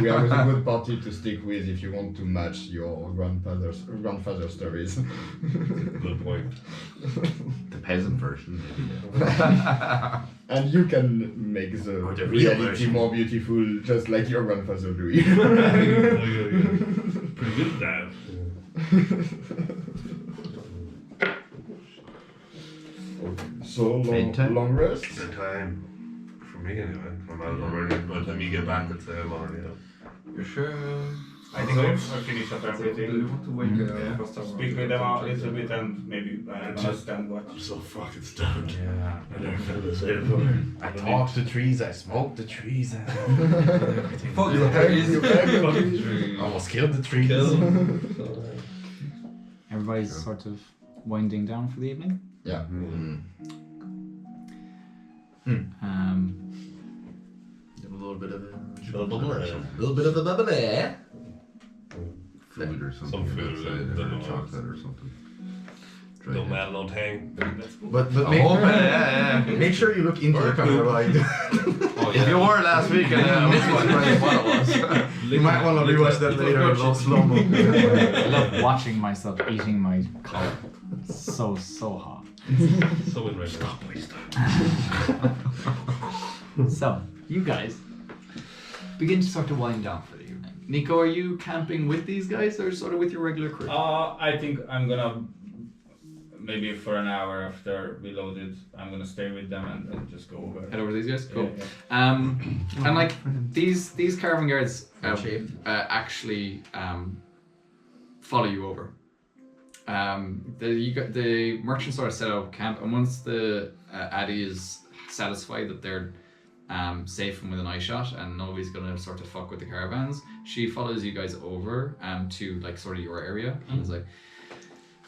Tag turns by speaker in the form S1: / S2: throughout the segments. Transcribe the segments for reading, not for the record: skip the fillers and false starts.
S1: We are a good party to stick with if you want to match your grandfather's stories.
S2: Good point.
S3: The peasant version.
S1: And you can make the
S3: the real
S1: reality
S3: version.
S1: more beautiful, just like your grandfather do.
S2: Yeah. Pretty good at that.
S1: So
S3: Bedtime?
S1: long rest.
S2: Good time. For me anyway. I'm out already. By the time you get back, it's I'm already out.
S3: You're sure?
S4: I think I finished up
S5: Do you
S4: everything.
S5: want to wait
S4: Speak with them a little bit and maybe understand what.
S2: I'm so fucking stoned.
S3: Yeah.
S2: I never felt the same before.
S3: I talked to trees, I smoked the trees, I everything.
S5: Fuck
S1: You
S5: the
S1: heard
S5: trees.
S1: the
S3: Almost killed the trees.
S6: Everybody's sort of winding down for the evening.
S1: Yeah.
S3: A little bit of a bubble, eh?
S7: Food or something.
S2: Some food,
S7: outside,
S2: don't
S7: or
S2: know.
S7: chocolate or something. Try
S2: Don't
S7: it.
S2: matter, no thing.
S3: But make sure you look into the camera like if you were last week and missed what it was, you might want to rewatch that later in slow mo.
S6: I love watching myself eating my collar. It's so hot.
S2: So in right now.
S6: So, you guys begin to sort of wind down for the evening. Nico, are you camping with these guys or sort of with your regular crew?
S4: I think I'm gonna maybe for an hour after we loaded, I'm gonna stay with them and just go over.
S6: Head over to these guys? Cool.
S4: Yeah.
S6: And like these caravan guards actually follow you over. The merchant sort of set up camp, and once the Addy is satisfied that they're safe and within eye shot and nobody's gonna sort of fuck with the caravans, she follows you guys over to like sort of your area and is like, do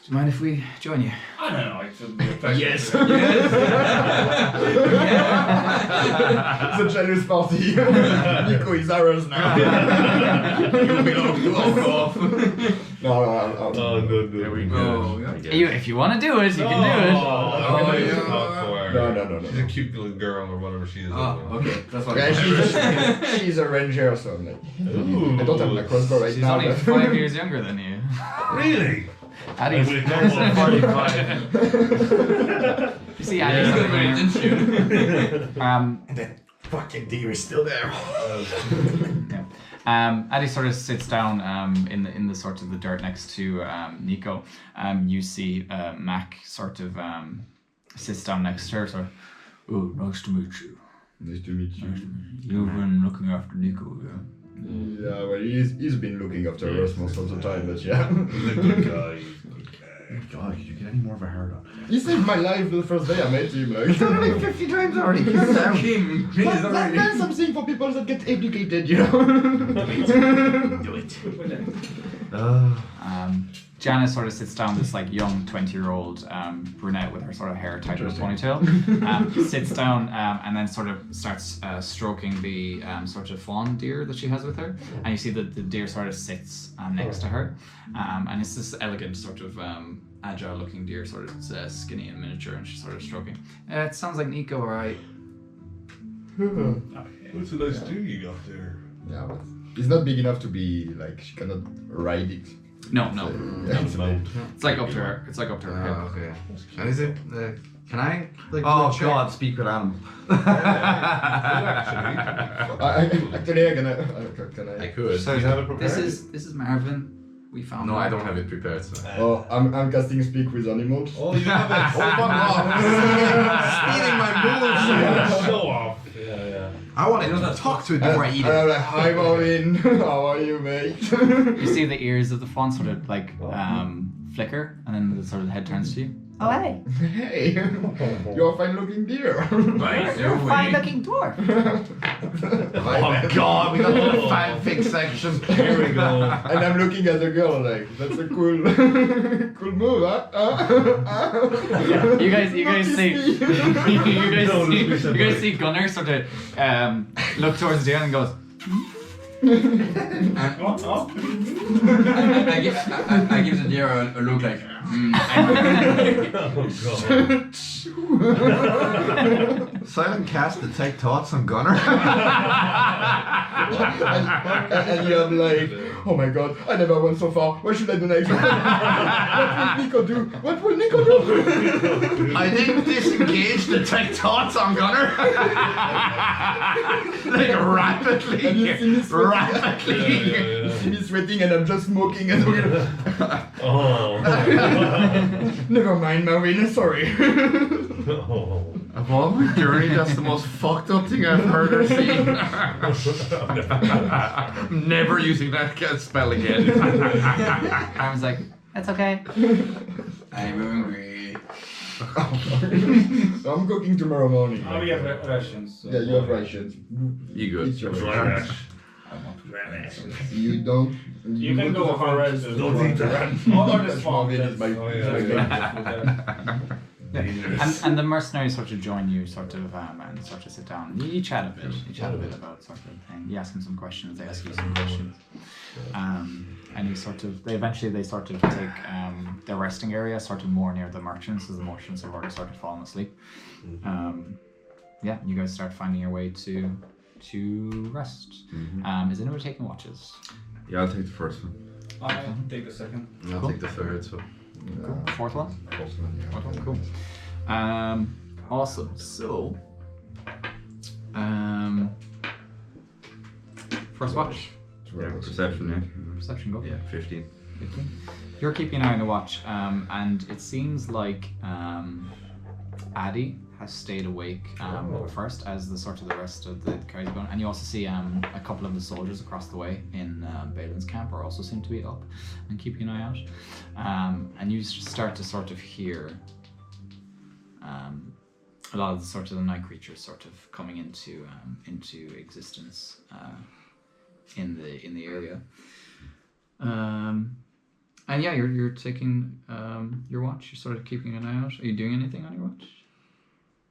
S6: you mind if we join you?
S4: I don't know, it would be a pleasure.
S6: Yes.
S1: It's a jealous party. Nico is ours now. You belong to us. No,
S2: Oh, good.
S3: There we
S5: Oh,
S3: go.
S5: yeah.
S6: If you want to do it, you can do it.
S1: No.
S2: She's a cute little girl or whatever she is.
S5: Oh, okay. That's what
S1: Yeah, she's a ranger, so I'm like,
S2: Ooh.
S1: I don't have my crossbow right
S6: She's
S1: now.
S6: only
S1: but
S6: 5 years younger than you.
S2: Really?
S6: Addy's
S2: Wait,
S6: there's
S2: no,
S6: 45. You see Addy's over there.
S5: didn't you?
S3: And then fucking deer is still there.
S6: Addy sort of sits down in the sort of the dirt next to Nico. You see Mac sort of sits down next to her. Sort of, oh, nice to meet you.
S1: Nice to meet you.
S6: You've been looking after Nico, yeah?
S1: Yeah, well, he's been looking after us most of the time, but yeah.
S2: He's a good guy.
S3: God, could you get any more of a hard on?
S1: He saved my life the first day I met him. Like.
S3: Done it 50 times already. Calm down.
S5: Kim, please
S1: That's something for people that get educated, you know.
S3: Do it.
S6: Janice sort of sits down, this like young 20-year-old brunette with her sort of hair tied in a ponytail, sits down and then sort of starts stroking the sort of fawn deer that she has with her, and you see that the deer sort of sits next to her, and it's this elegant sort of agile looking deer, sort of skinny and miniature, and she's sort of stroking. It sounds like Nico, alright.
S2: What's a nice deer you got there?
S1: Yeah, but it's not big enough to be like she cannot ride it.
S6: No,
S1: Yeah,
S6: it's like up to her. It's like up to her hip.
S3: Okay. And is it? Can I? Like,
S7: Oh
S3: check?
S7: God, speak with animals.
S1: Actually, can I?
S3: I could.
S6: So
S2: You have it prepared?
S6: this is Marvin. We found
S3: No,
S6: him.
S3: I don't have it prepared. So.
S1: Oh, I'm casting speak with animals.
S2: Oh, you have it.
S3: Oh, fuck off! Stealing my moves.
S2: Show off. Yeah.
S3: I want to talk to it before I eat
S1: And I'm
S3: it.
S1: like, hi Marvin, how are you, mate?
S6: You see the ears of the fawn sort of like flicker, and then the sort of head turns to you. Oh, hey.
S1: Hey, you're a fine-looking deer.
S3: Right,
S6: You're a fine-looking dwarf.
S3: Oh God, we got the fanfic section.
S2: Here we go.
S1: And I'm looking at the girl like, that's a cool, cool move, huh?
S6: You guys see, you guys see Gunnar sort of look towards the deer and goes.
S5: I give the deer a look like,
S3: Silent cast detect thoughts on Gunner.
S1: and you have like, oh my god, I never went so far. What should I do next? What will Nico do? What will Nico do?
S3: I think disengage detect thoughts on Gunner. Like rapidly.
S1: And you see me sweating.
S3: Rapidly.
S1: You see me sweating and I'm just smoking and never mind, Marina, sorry.
S3: Of all my journey, that's the most fucked up thing I've heard or seen. I'm never using that spell again.
S6: I was like, that's okay.
S5: I'm hungry.
S1: I'm cooking tomorrow morning.
S4: Oh, we have rations. So
S1: Yeah, you have rations.
S3: You good?
S1: It's your
S2: Trash.
S1: rations. You don't.
S4: You can go for rations.
S2: Don't eat that.
S4: Or the swamp.
S1: It is my-
S6: And the mercenaries sort of join you, sort of, and sort of sit down. You chat a bit. You chat a bit about sort of thing. You ask them some questions. They ask you some questions. And you sort of, they sort of take their resting area sort of more near the merchants, as the merchants have already sort of fallen asleep. Yeah, you guys start finding your way to rest. Is anyone taking watches?
S3: Yeah, I'll take the first one.
S4: I'll take the second.
S3: And I'll take the third, so.
S6: Cool. Fourth one?
S3: Fourth one, yeah.
S6: Fourth one, cool. Awesome. So, first watch.
S3: Yeah, perception, yeah.
S6: Perception go.
S3: Yeah, 15.
S6: 15. You're keeping an eye on the watch, and it seems like Addy has stayed awake first, as the sort of the rest of the carries are going. And you also see a couple of the soldiers across the way in Balin's camp are also seem to be up and keeping an eye out. And you start to sort of hear a lot of the sort of the night creatures sort of coming into existence in the area. And yeah, you're taking your watch. You're sort of keeping an eye out. Are you doing anything on your watch?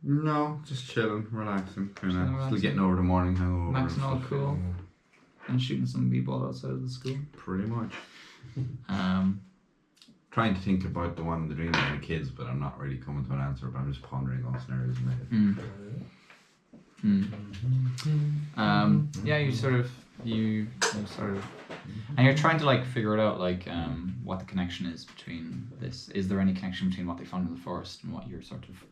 S3: No, just chilling, relaxing, kind
S6: Chilling,
S3: of still
S6: relaxing.
S3: getting over the morning hangover.
S6: Maxing all
S3: and stuff.
S6: cool. And shooting some b-ball outside of the school.
S3: Pretty much.
S6: Um,
S3: Trying to think about the one, the dream of the kids, but I'm not really coming to an answer. But I'm just pondering those scenarios in my head.
S6: Yeah, you sort of, and you're trying to like figure it out, like what the connection is between this. Is there any connection between what they found in the forest and what you're sort of?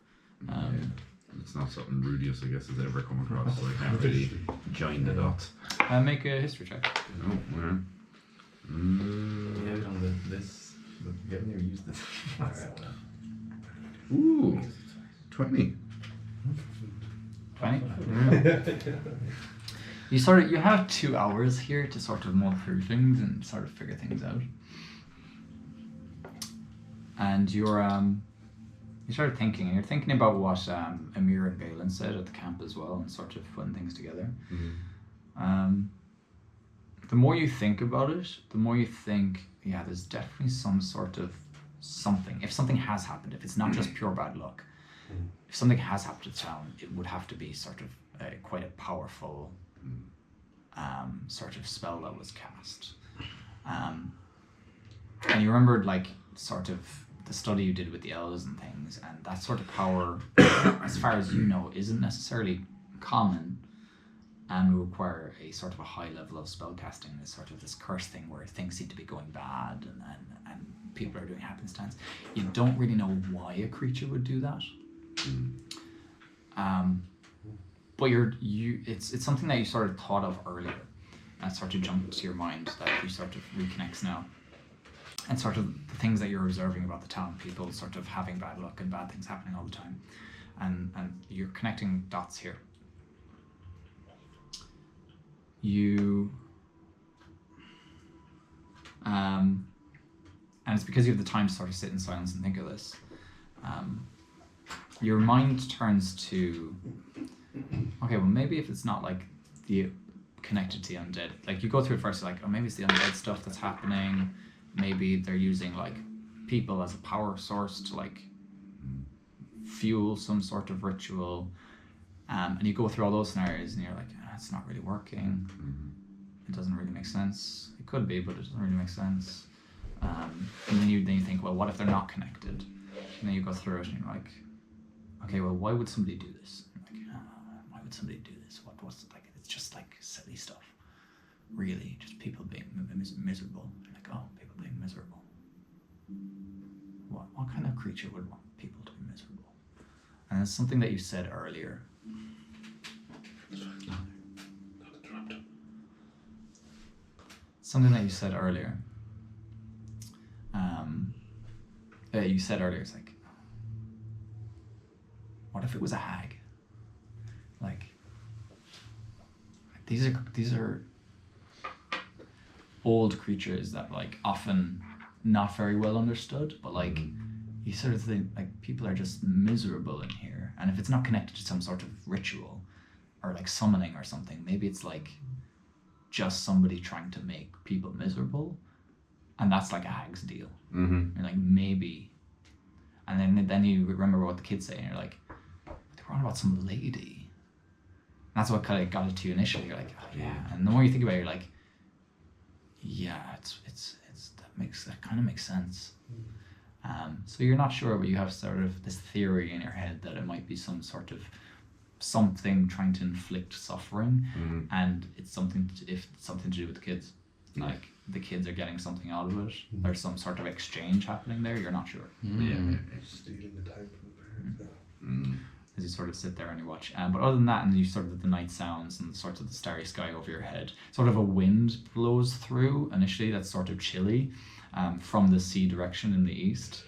S3: It's not something Rudius, I guess, has ever come across, so I can't really join the dots.
S6: Make a history check.
S3: Oh, well.
S5: Yeah, we don't this, but we haven't even used this.
S3: Ooh, 20.
S6: 20. You have 2 hours here to sort of mull through things and sort of figure things out. And you started thinking, and you're thinking about what Amir and Balin said at the camp as well, and sort of putting things together. The more you think about it, the more you think, yeah, there's definitely some sort of something. If something has happened, if it's not just pure bad luck, if something has happened to the town, it would have to be sort of quite a powerful sort of spell that was cast. And you remembered like sort of the study you did with the elves and things, and that sort of power, as far as you know, isn't necessarily common and will require a sort of a high level of spell casting. This sort of this curse thing where things seem to be going bad and people are doing happenstance. You don't really know why a creature would do that. But it's something that you sort of thought of earlier, and sort of jumped to your mind that you sort of reconnects now. And sort of the things that you're observing about the town, people sort of having bad luck and bad things happening all the time. And you're connecting dots here. And it's because you have the time to sort of sit in silence and think of this. Your mind turns to, okay, well maybe if it's not like the connected to the undead, like you go through it first, like, oh, maybe it's the undead stuff that's happening. Maybe they're using like people as a power source to like fuel some sort of ritual. And you go through all those scenarios and you're like, it's not really working. It doesn't really make sense. It could be, but it doesn't really make sense. And then you think, well, what if they're not connected? And then you go through it and you're like, okay, well, why would somebody do this? Like, why would somebody do this? What's it like? It's just like silly stuff. Really, just people being miserable. You're like, oh, people being miserable. What kind of creature would want people to be miserable? And it's something that you said earlier. Something that you said earlier. It's like, what if it was a hag? Like, these are old creatures that like often not very well understood, but like you sort of think like people are just miserable in here, and if it's not connected to some sort of ritual or like summoning or something, maybe it's like just somebody trying to make people miserable, and that's like a hag's deal. You're like, maybe, and then you remember what the kids say, and you're like, they were on about some lady. And that's what kind of got it to you initially. You're like, oh yeah, and the more you think about it, you're like, yeah, that kind of makes sense. So you're not sure, but you have sort of this theory in your head that it might be some sort of something trying to inflict suffering, and it's something to do with the kids. Like the kids are getting something out of it. There's some sort of exchange happening there. You're not sure.
S2: Stealing the time from the parents.
S6: As you sort of sit there and you watch. But other than that, and you sort of the night sounds and sort of the starry sky over your head, sort of a wind blows through initially that's sort of chilly from the sea direction in the east.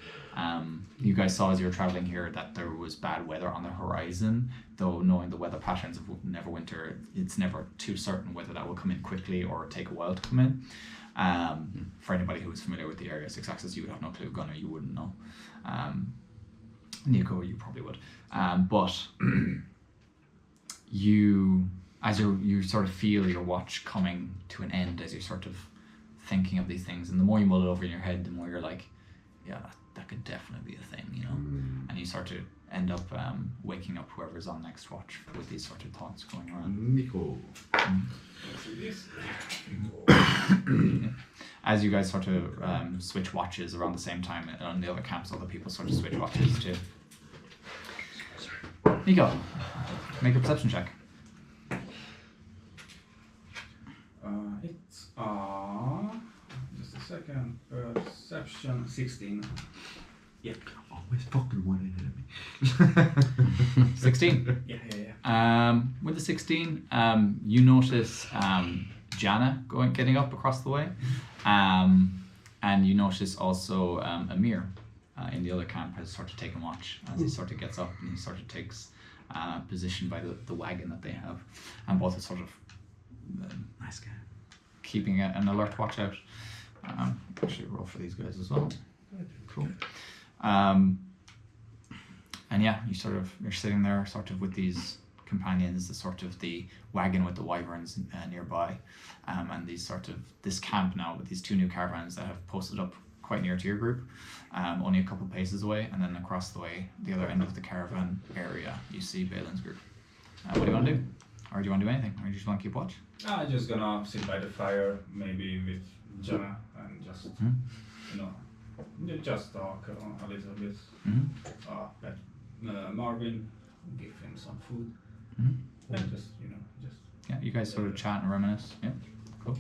S6: You guys saw as you were traveling here that there was bad weather on the horizon, though knowing the weather patterns of Neverwinter, it's never too certain whether that will come in quickly or take a while to come in. For anybody who is familiar with the area 6 axis, you would have no clue. Gunnar, you wouldn't know. Nico, you probably would. But you sort of feel your watch coming to an end as you're sort of thinking of these things, and the more you mull it over in your head, the more you're like, yeah, that could definitely be a thing, you know. And you start to end up waking up whoever's on next watch with these sort of thoughts going around.
S7: Nico.
S6: As you guys sort of switch watches around the same time on the other camps, other people sort of switch watches too. Nico, make a perception check.
S4: It's just a second. Perception 16. Yeah.
S7: Always fucking one ahead of me.
S6: 16.
S4: Yeah.
S6: With the 16, you notice Jana getting up across the way, and you notice also Amir in the other camp has sort of taken watch as he sort of gets up and he sort of takes position by the wagon that they have, and both are sort of
S7: Nice guy.
S6: keeping an alert watch out. Actually roll for these guys as well. Cool. And yeah, you're sitting there sort of with these companions, the wagon with the wyverns nearby, and this camp now with these 2 new caravans that have posted up quite near to your group, only a couple paces away, and then across the way, the other end of the caravan area, you see Balin's group. What do you want to do? Or do you want to do anything? Or do you just want to keep watch?
S4: I'm just gonna sit by the fire, maybe with Jana, and just just talk a little bit. Let Marvin, give him some food, and just
S6: yeah, you guys sort of chat and reminisce. Yeah, cool.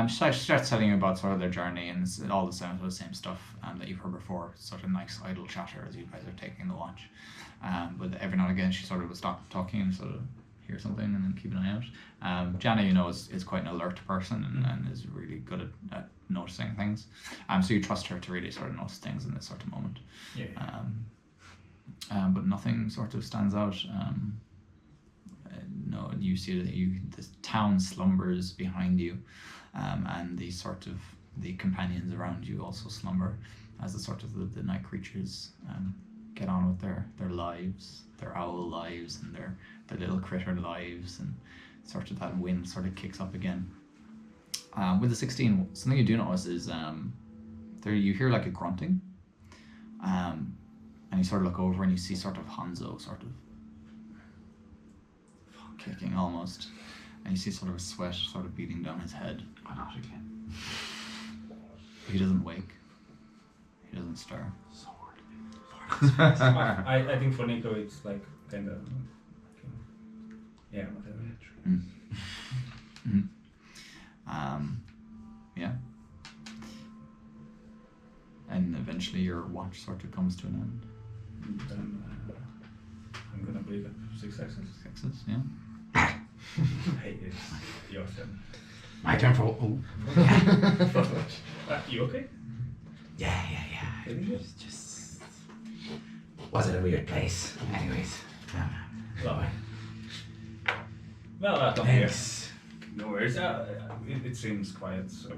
S6: Starts telling you about sort of their journey, and it's all the same stuff that you've heard before. Sort of nice idle chatter as you guys are taking the watch. But every now and again, she sort of will stop talking and sort of hear something and then keep an eye out. Jana, is quite an alert person and is really good at noticing things. So you trust her to really sort of notice things in this sort of moment. Yeah. But nothing sort of stands out. No, you see that the town slumbers behind you, and the companions around you also slumber as the night creatures get on with their lives, their owl lives and their little critter lives, and sort of that wind sort of kicks up again. With the 16, something you do notice is there you hear like a grunting, and you sort of look over and you see sort of Hanzo sort of kicking almost, and you see sort of a sweat sort of beating down his head.
S7: Not again.
S6: He doesn't wake. He doesn't stir.
S4: I think for Nico it's like kind of yeah, whatever.
S6: Yeah. And eventually your watch sort of comes to an end.
S4: And then I'm gonna break up 6 seconds.
S6: 6 X's, yeah.
S4: Hey, it's your turn.
S3: My turn for.
S4: You okay?
S3: Yeah. Just. Was it a weird place? Anyways.
S4: Lovely. Well, come here. No worries. It seems quiet, so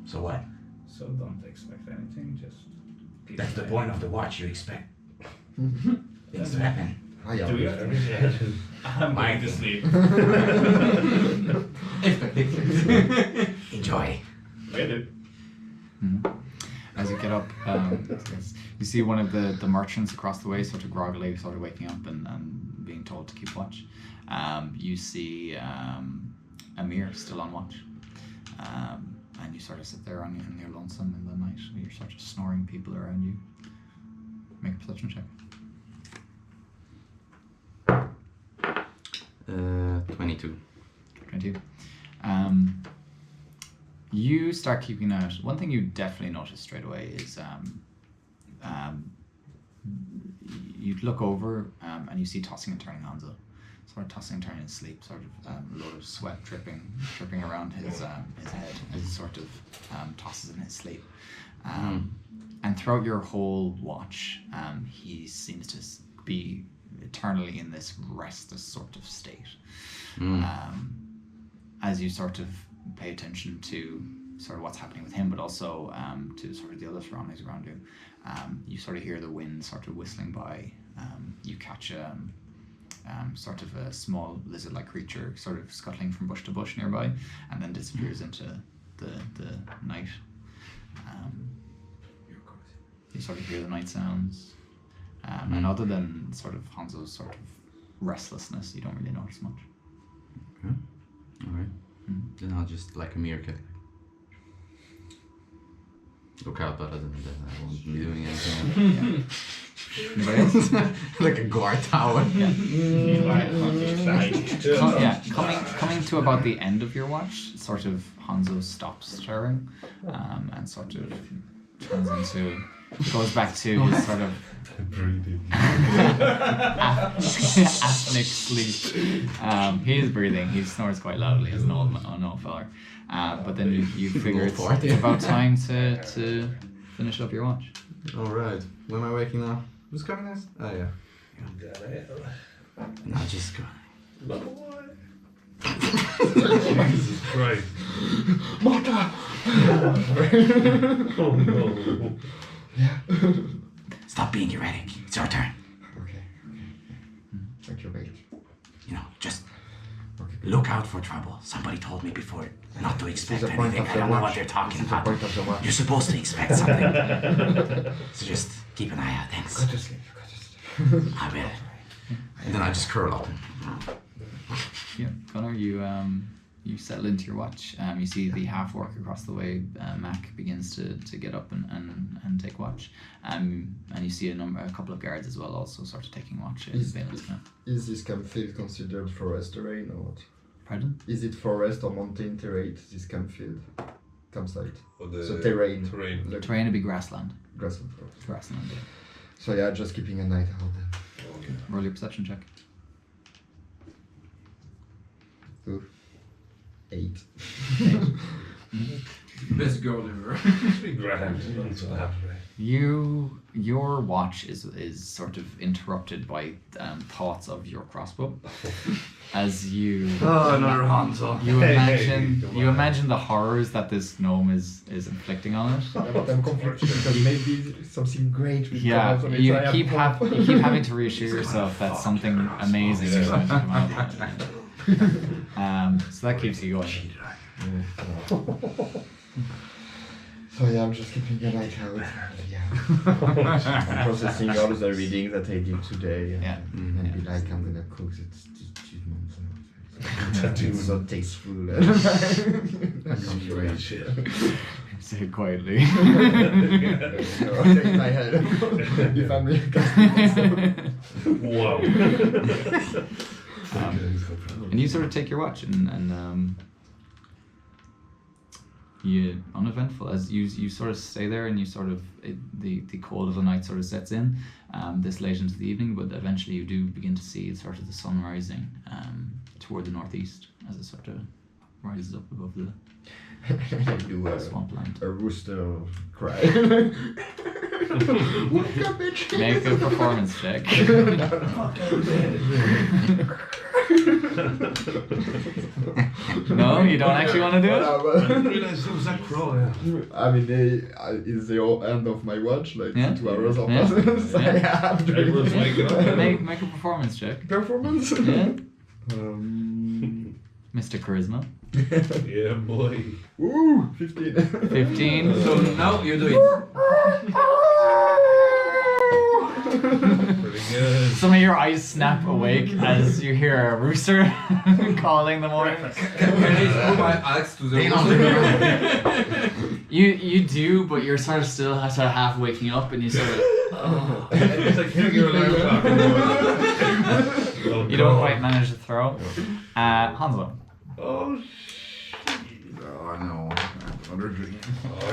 S3: So what?
S4: don't expect anything. Just keep
S3: That's the
S4: it
S3: point of the watch. You expect things to happen.
S1: I
S4: Do you?
S1: understand.
S4: I'm going to sleep.
S3: Enjoy.
S4: Ready?
S6: As you get up, you see one of the merchants across the way sort of groggily sort of waking up and being told to keep watch. You see Amir still on watch. And you sort of sit there on your lonesome in the night with your sort of snoring people around you. Make a perception check.
S5: 22.
S6: 22. You start keeping out. One thing you definitely notice straight away is you look over and you see tossing and turning Hanzo. Sort of tossing and turning in sleep, sort of a load of sweat dripping around his head as he sort of tosses in his sleep. And throughout your whole watch, he seems to be eternally in this restless sort of state. As you sort of pay attention to sort of what's happening with him, but also to sort of the other surroundings around you, you sort of hear the wind sort of whistling by. You catch sort of a small lizard-like creature sort of scuttling from bush to bush nearby, and then disappears into the night. You sort of hear the night sounds, and other than sort of Hanzo's sort of restlessness, you don't really notice much.
S5: Okay. Alright. Then I'll just like a meerkat. Look out, but other than that, I won't be doing anything.
S6: Anybody else?
S3: Like a guard tower.
S6: Coming to about the end of your watch, sort of Hanzo stops stirring, and sort of goes back to his sort of apneic sleep. He is breathing. He snores quite loudly as an old fella. But then you figure it's about time to finish up your watch.
S3: Alright. When am I waking now? Who's coming next? Oh yeah.
S5: Now just go.
S2: Jesus Christ. Oh no.
S3: Stop being erratic. It's your turn.
S1: Okay. Thank you, mate.
S3: You know, just look out for trouble. Somebody told me before not to expect anything. I don't know what they're talking about. You're supposed to expect something. So just keep an eye out. Thanks.
S1: Go to sleep.
S3: I will. And then I just curl up.
S6: Yeah, Connor, you settle into your watch. You see the half orc across the way. Mac begins to get up and take watch. And you see a couple of guards as well, also sort of taking watch.
S1: Is this campfield considered forest terrain or what?
S6: Pardon?
S1: Is it forest or mountain terrain? This campfield, campsite.
S2: The
S1: So terrain.
S2: Terrain.
S6: Terrain would be grassland.
S1: Grassland.
S6: Grassland. Yeah.
S1: So yeah, just keeping a night out then.
S6: Roll your perception check.
S1: Ooh. 8.
S4: Best girl ever.
S2: Be grand. That's what happened.
S6: Your watch is sort of interrupted by thoughts of your crossbow, as you
S3: another Hanzo.
S6: you
S2: Hey,
S6: imagine the horrors that this gnome is inflicting on it.
S1: Yeah, but I'm conflicted because maybe something great will
S6: Yeah,
S1: come out of it.
S6: you
S1: I have
S6: keep
S1: hope.
S6: you keep having to reassure yourself that something amazing is going to come out. So that keeps you going.
S1: So yeah, I'm just keeping a night out. Yeah. I'm processing all the reading that I did today. And
S6: Yeah.
S1: maybe like I'm gonna cook it. It's so tasteful.
S2: Great shit.
S6: Say it quietly.
S1: Shake my head. If I'm
S2: Wow.
S6: And you sort of take your watch and you uneventful as you sort of stay there and you sort of the cold of the night sort of sets in this late into the evening, but eventually you do begin to see sort of the sun rising toward the northeast as it sort of rises up above the
S1: do
S6: swampland.
S1: a rooster cry. Wake up, bitch!
S6: Make a performance check. No, you don't actually want to do it?
S2: I didn't realize it was that crow, yeah.
S1: I mean, it's the end of my watch, like
S6: Yeah.
S1: 2 hours of
S6: Yeah.
S1: so
S6: Yeah.
S1: yeah, I'm doing
S2: Everyone's waking up.
S6: Make a performance check.
S1: performance.
S6: Yeah. Mr. Charisma.
S2: Yeah, boy.
S1: Ooh, 15.
S6: 15.
S5: So now you do it.
S2: Pretty good.
S6: Some of your eyes snap awake as you hear a rooster calling the morning.
S5: Can I throw my axe to the rooster?
S6: You do, but you're sort of still sort of half waking up and you sort of
S2: It's like hitting your alarm clock.
S6: you don't quite manage to throw. Hanzo.
S2: Oh,
S7: Oh no. Another dream.
S2: here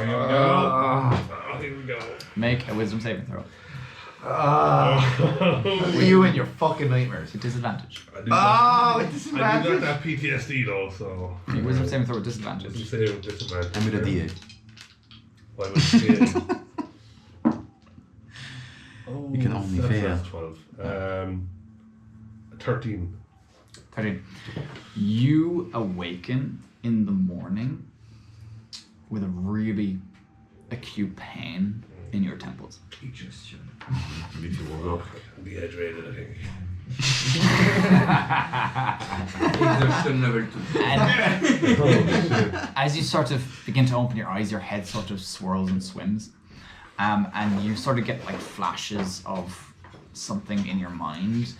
S2: we go. Oh, here we go.
S6: Make a wisdom saving throw.
S7: You and your fucking nightmares.
S6: With disadvantage.
S2: I
S7: It's
S2: did not have PTSD though, so.
S6: Make a wisdom saving throw with
S2: Just
S6: disadvantage.
S2: say it with disadvantage.
S7: I'm with a D8.
S2: Why would you say it? Oh,
S7: You can only fail.
S2: 12. 13.
S6: 13. You awaken in the morning with a really acute pain in your temples.
S2: If you woke up, dehydrated, I think.
S5: Exhaustion level 2.
S6: And
S2: Oh, shit.
S6: as you sort of begin to open your eyes, your head sort of swirls and swims. And you sort of get like flashes of something in your mind.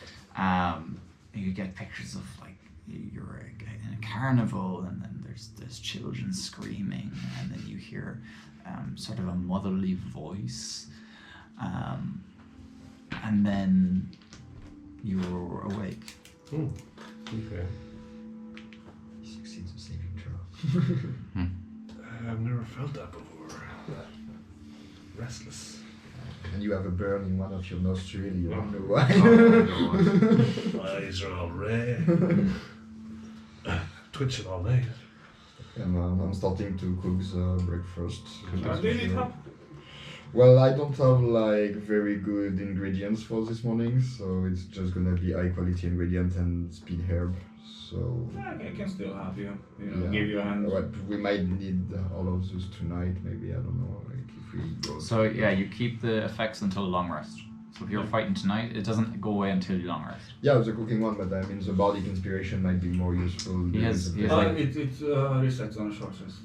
S6: You get pictures of like you're in a carnival, and then there's children screaming, and then you hear sort of a motherly voice, and then you're awake.
S2: Okay.
S1: Succeeds a saving throw.
S2: I've never felt that before. Restless.
S1: And you have a burn in one of your nostrils, you don't know why.
S2: My eyes are all red. Twitching all night.
S1: And I'm starting to cook the breakfast.
S4: Do you need help?
S1: Well, I don't have like very good ingredients for this morning, so it's just gonna be high quality ingredient and speed herb. So
S4: I can still help you.
S1: Yeah.
S4: Give you a hand.
S1: But we might need all of those tonight. Maybe I don't know. Like if we go.
S6: So yeah, you keep the effects until long rest. So if you're fighting tonight, it doesn't go away until long rest.
S1: Yeah, the cooking one, but I mean the bardic inspiration might be more useful.
S6: He has
S1: There is
S6: like-
S4: It resets on a short rest.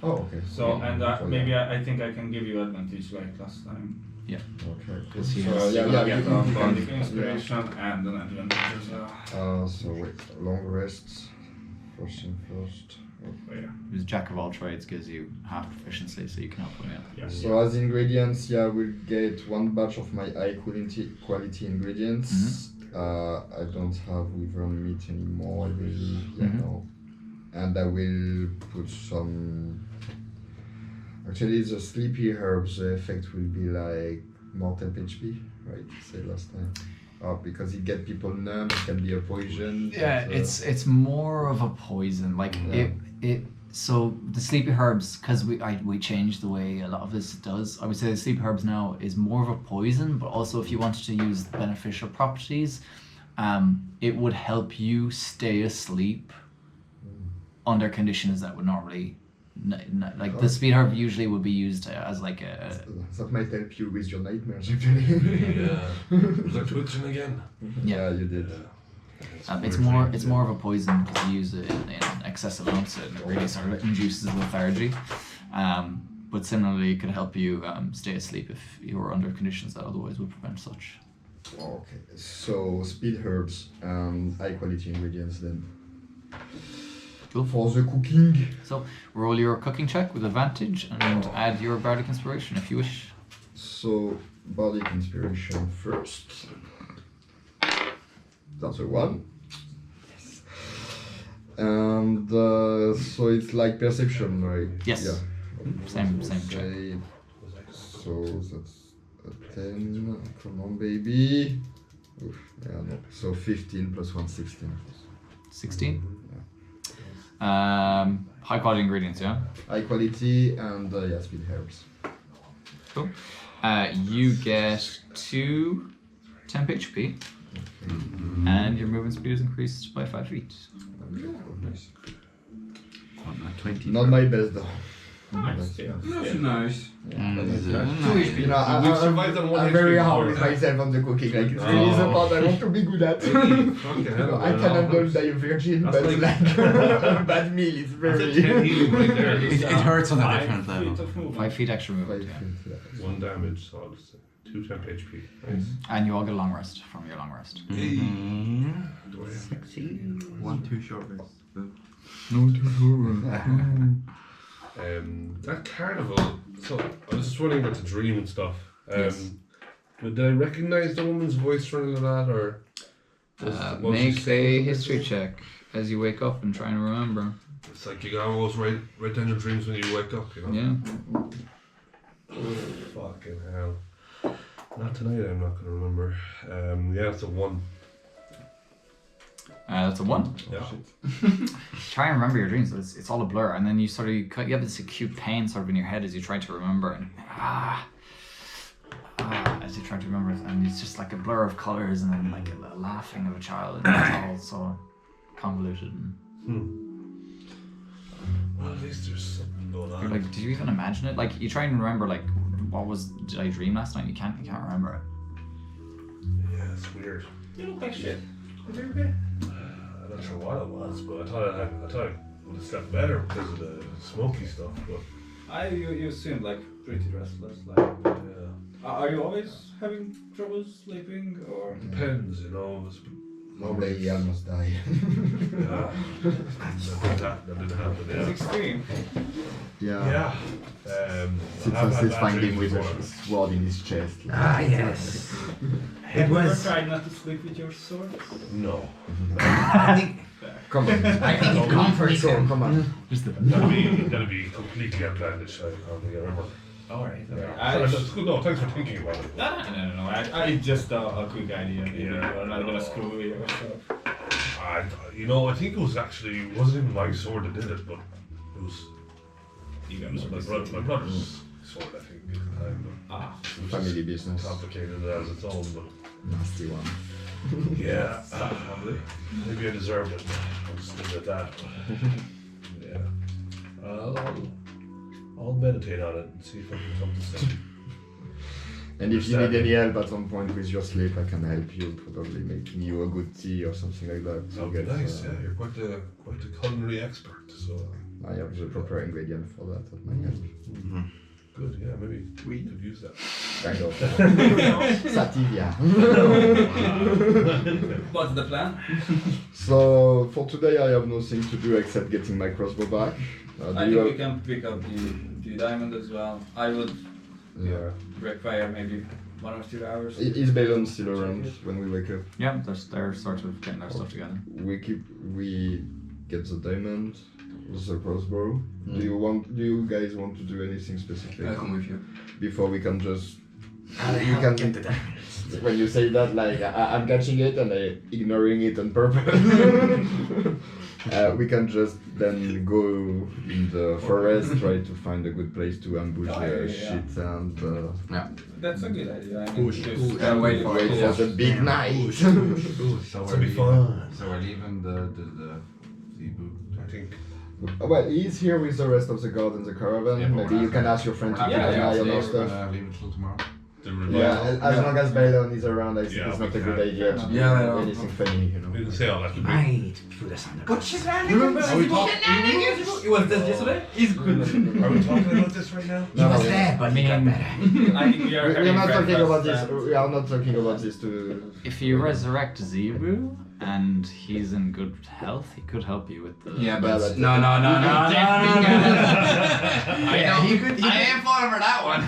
S1: Oh, okay.
S4: So and
S1: So,
S4: maybe
S1: yeah.
S4: I think I can give you advantage like last time.
S1: Okay.
S6: Because he
S1: So,
S6: has-
S1: yeah,
S4: You
S1: you
S4: get
S1: can-
S4: bardic
S1: yeah.
S4: inspiration and an advantage as well.
S1: So wait, long rests. First thing first.
S6: Who's Jack of all trades gives you half proficiency, so you can help him out.
S4: Yeah.
S1: So as ingredients, yeah, we'll get one batch of my high quality ingredients. I don't have wyvern meat anymore, I believe. Yeah, no. And I will put some. Actually, the sleepy herbs, the effect will be like more temp HP, right? You said last time. Oh, because it get people numb, it can be a poison.
S6: Yeah,
S1: but,
S6: it's more of a poison. Like
S1: Yeah.
S6: it. So the sleepy herbs, because we changed the way a lot of this does. I would say the sleepy herbs now is more of a poison, but also if you wanted to use the beneficial properties, it would help you stay asleep under conditions that would normally. Like the speed herb usually would be used as like a.
S1: That might help you with your nightmares, actually.
S2: Yeah. Was I twitching again?
S1: Yeah, you did.
S6: It's more of a poison because you use it in excessive amounts and it really sort of induces lethargy. But similarly, it could help you stay asleep if you were under conditions that otherwise would prevent such.
S1: Okay, so speed herbs and high quality ingredients then.
S6: Cool.
S1: for the cooking.
S6: So roll your cooking check with advantage and add your bardic inspiration if you wish.
S1: So, bardic inspiration first. That's a 1. Yes. And so it's like perception, right?
S6: Yes.
S1: Yeah.
S6: Same check.
S1: Say, so that's a 10. Come on, baby. Oof, yeah, no. So 15 plus 1, 16.
S6: 16. High quality ingredients, yeah.
S1: High quality and yeah, speed herbs.
S6: Cool. You get 2 temp HP, and your movement speed is increased by 5 feet.
S7: Nice. 20.
S1: Not my best though.
S4: Nice. Yeah.
S5: That's nice.
S1: You know,
S2: We've survived on one
S1: I'm
S2: HP
S1: very hard
S2: before.
S1: with myself on the cooking. Like it's really the part I want to be good at.
S2: Fucking hell,
S1: I
S2: man.
S1: can handle die a virgin,
S2: That's
S1: but
S2: like-
S1: like a bad meal is
S2: That's a 10
S1: very.
S2: healing right there.
S3: It hurts on a
S4: 5
S3: different
S4: feet
S3: level.
S4: of movement.
S6: 5 feet extra movement,
S1: 5
S6: yeah.
S1: feet, yeah.
S2: 1 damage, so I'll just say 2 temp HP. Nice.
S6: And you all get a long rest from your long rest.
S2: Do I have-
S7: 1 too short rest.
S2: That carnival, so I was just wondering about the dream and stuff.
S6: Yes.
S2: Did I recognize the woman's voice or anything like that, or? was she
S6: Make
S2: saying
S6: a history
S2: something?
S6: check as you wake up and try and remember.
S2: It's like you almost write down your dreams when you wake up, you know?
S6: Yeah.
S2: Fucking hell. Not tonight, I'm not gonna remember. Yeah, it's a 1.
S6: That's a 1.
S2: Yeah.
S6: Try and remember your dreams, but it's all a blur, and then you have this acute pain sort of in your head as you try to remember, and as you try to remember it, and it's just like a blur of colors, and then like a laughing of a child, and it's all so convoluted. And
S2: Well, at least there's something going
S6: you're
S2: on.
S6: like, did you even imagine it? Like you try and remember, like did I dream last night? You can't remember it.
S2: Yeah, it's weird.
S4: You look like shit.
S2: I'm not sure what it was, but I thought I would have slept better because of the smoky stuff. But
S4: You seem like pretty restless. Like, are you always having trouble sleeping, or?
S2: depends, you know.
S1: One day he almost died.
S2: Yeah, that didn't happen.
S4: It's
S2: Yeah.
S4: extreme.
S1: Yeah.
S2: Yeah.
S1: Sitzas is finding with a sword in his chest. Like.
S3: Yes.
S4: Have you ever tried not to sleep with your sword?
S2: No.
S3: I think
S1: Come on.
S3: I think it comforts him.
S1: Come on.
S2: That'd be completely outlandish. I don't think I remember.
S4: Alright.
S2: Yeah. That's good. No, thanks for thinking about it.
S4: No. I just a quick idea. Maybe
S2: Yeah.
S4: you're not gonna screw with yourself.
S2: I think it was actually it wasn't even my sword that did it, but it was my brother's sword. I think at the time. But it was
S1: Family
S2: just
S1: business.
S2: complicated as its own, but
S1: Nasty one.
S2: yeah, maybe I deserved it. I'll just leave it at that. But, yeah, I'll meditate on it and see if I can come to sleep.
S1: And if you need any help at some point with your sleep, I can help you. Probably making you a good tea or something like that.
S2: That would be nice. Yeah, you're quite a culinary expert. So
S1: I have the proper ingredient for that at my hand.
S2: good. Yeah, maybe we could use that.
S1: Kind of. Sativia.
S4: What's the plan?
S1: So for today, I have nothing to do except getting my crossbow back.
S4: I think we can pick up the diamond as well. I would
S1: Yeah.
S4: require maybe 1 or 2 hours.
S1: Is Balon still around when we wake up?
S6: Yeah, they're sort of getting their stuff together.
S1: We get the diamond, the crossbow. Do you guys want to do anything specific?
S3: I'll come with you.
S1: Before we can just.
S3: You
S1: can
S3: get the diamond.
S1: When you say that, like I'm catching it and I ignoring it on purpose. We can just then go in the forest, try to find a good place to ambush shit and
S4: That's a good idea. I mean,
S7: Push.
S1: wait for the big night.
S7: So
S2: That'll
S7: we're
S2: be
S7: leaving.
S2: fun.
S7: So we're leaving the boot.
S2: I think.
S1: Well, he's here with the rest of the guard and the caravan.
S7: Yeah, but
S1: Maybe
S7: we're
S1: you
S7: not
S1: can
S7: gonna-
S1: ask your friend to
S7: We're
S1: keep
S7: not
S1: an
S7: gonna
S1: eye on
S7: stay,
S1: our
S7: we're
S1: stuff.
S7: gonna leave it till tomorrow.
S2: The revival.
S1: Yeah, as long as Balon is around, I think
S2: Yeah,
S1: it's not
S2: we
S1: a good
S2: can.
S1: idea to do
S7: Yeah,
S1: anything funny, you
S2: We
S1: know.
S2: can say all that to be.
S3: Might put us under
S7: Remember?
S2: Are we talking?
S7: It was that yesterday? He's good.
S2: Are we talking about this right now?
S3: He was
S1: no,
S3: there, but he got better.
S4: I think we are
S1: we're
S4: having
S1: not talking
S4: breakfast
S1: about this.
S4: and-
S1: We are not talking about this to.
S6: If you resurrect Zebu and he's in good health, he could help you with the.
S7: Yeah,
S1: but-
S7: but no.
S3: I am falling for that one.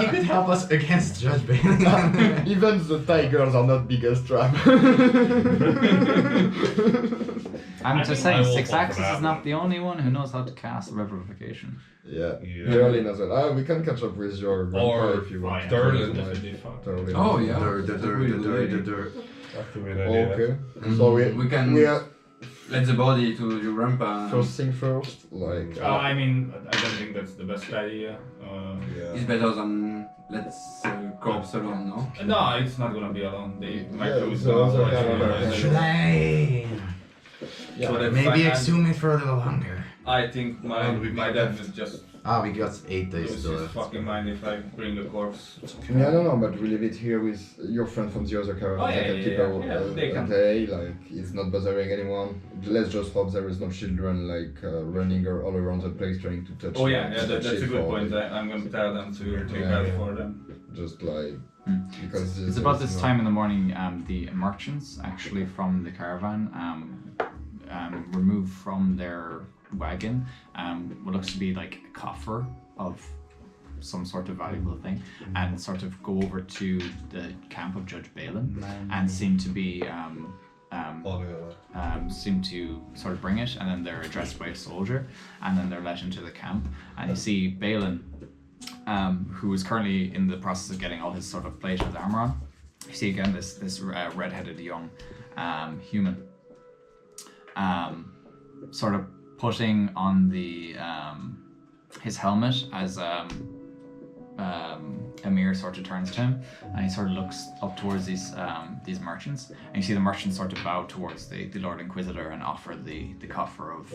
S3: he could help us against Judge Bailey.
S1: Even the tigers are not biggest trap.
S6: I'm
S4: I
S6: just
S4: think
S6: saying,
S2: I will
S6: Six
S2: fall for
S6: Axis
S2: that
S6: is not
S2: one.
S6: the only one who knows how to cast Revivification.
S1: Yeah,
S2: Yeah.
S1: Berlin as well. We can catch up with your grandpa if you want.
S2: Sterling.
S4: Definitely fuck.
S1: Sterling.
S7: Oh yeah.
S2: That could be an idea.
S1: Okay. So
S7: We can-
S1: we are
S7: Let the body to your grandpa.
S1: first thing first, like.
S4: I mean, I don't think that's the best idea.
S2: Yeah.
S7: It's better than let's corpse alone, no?
S4: No, it's not gonna be alone. My
S1: Yeah,
S4: crew is
S1: so-
S4: gonna
S1: so-
S4: watch
S1: yeah,
S4: it.
S1: yeah, yeah.
S3: Should I
S1: Yeah.
S4: So that's
S3: maybe
S4: fine.
S3: exhume it for a little longer?
S4: I think my death is just
S5: We got 8 days
S4: lose
S5: still
S4: his
S5: left.
S4: fucking mind if I bring the corpse.
S1: Yeah, I don't know, but we leave it here with your friend from the other caravan.
S4: Oh, yeah,
S1: They can
S4: yeah,
S1: keep
S4: yeah. Yeah, they
S1: a
S4: can.
S1: day, like, it's not bothering anyone. Let's just hope there is no children, like, running all around the place trying to touch
S4: Oh yeah,
S1: them,
S4: yeah,
S1: to
S4: that's
S1: touch
S4: a
S1: it
S4: good
S1: for
S4: point.
S1: them.
S4: I'm gonna tell them to take
S1: Yeah,
S4: that
S1: yeah.
S4: for them.
S1: Just like,
S6: Hmm.
S1: because
S6: It's about this time in the morning. The merchants actually from the caravan remove from their wagon what looks to be like a coffer of some sort of valuable thing, and sort of go over to the camp of Judge Balin and seem to be seem to sort of bring it, and then they're addressed by a soldier, and then they're let into the camp, and you see Balin, who is currently in the process of getting all his sort of plate with armor on. You see again this red-headed young human, sort of putting on the his helmet as Amir sort of turns to him, and he sort of looks up towards these merchants, and you see the merchants sort of bow towards the Lord Inquisitor and offer the coffer of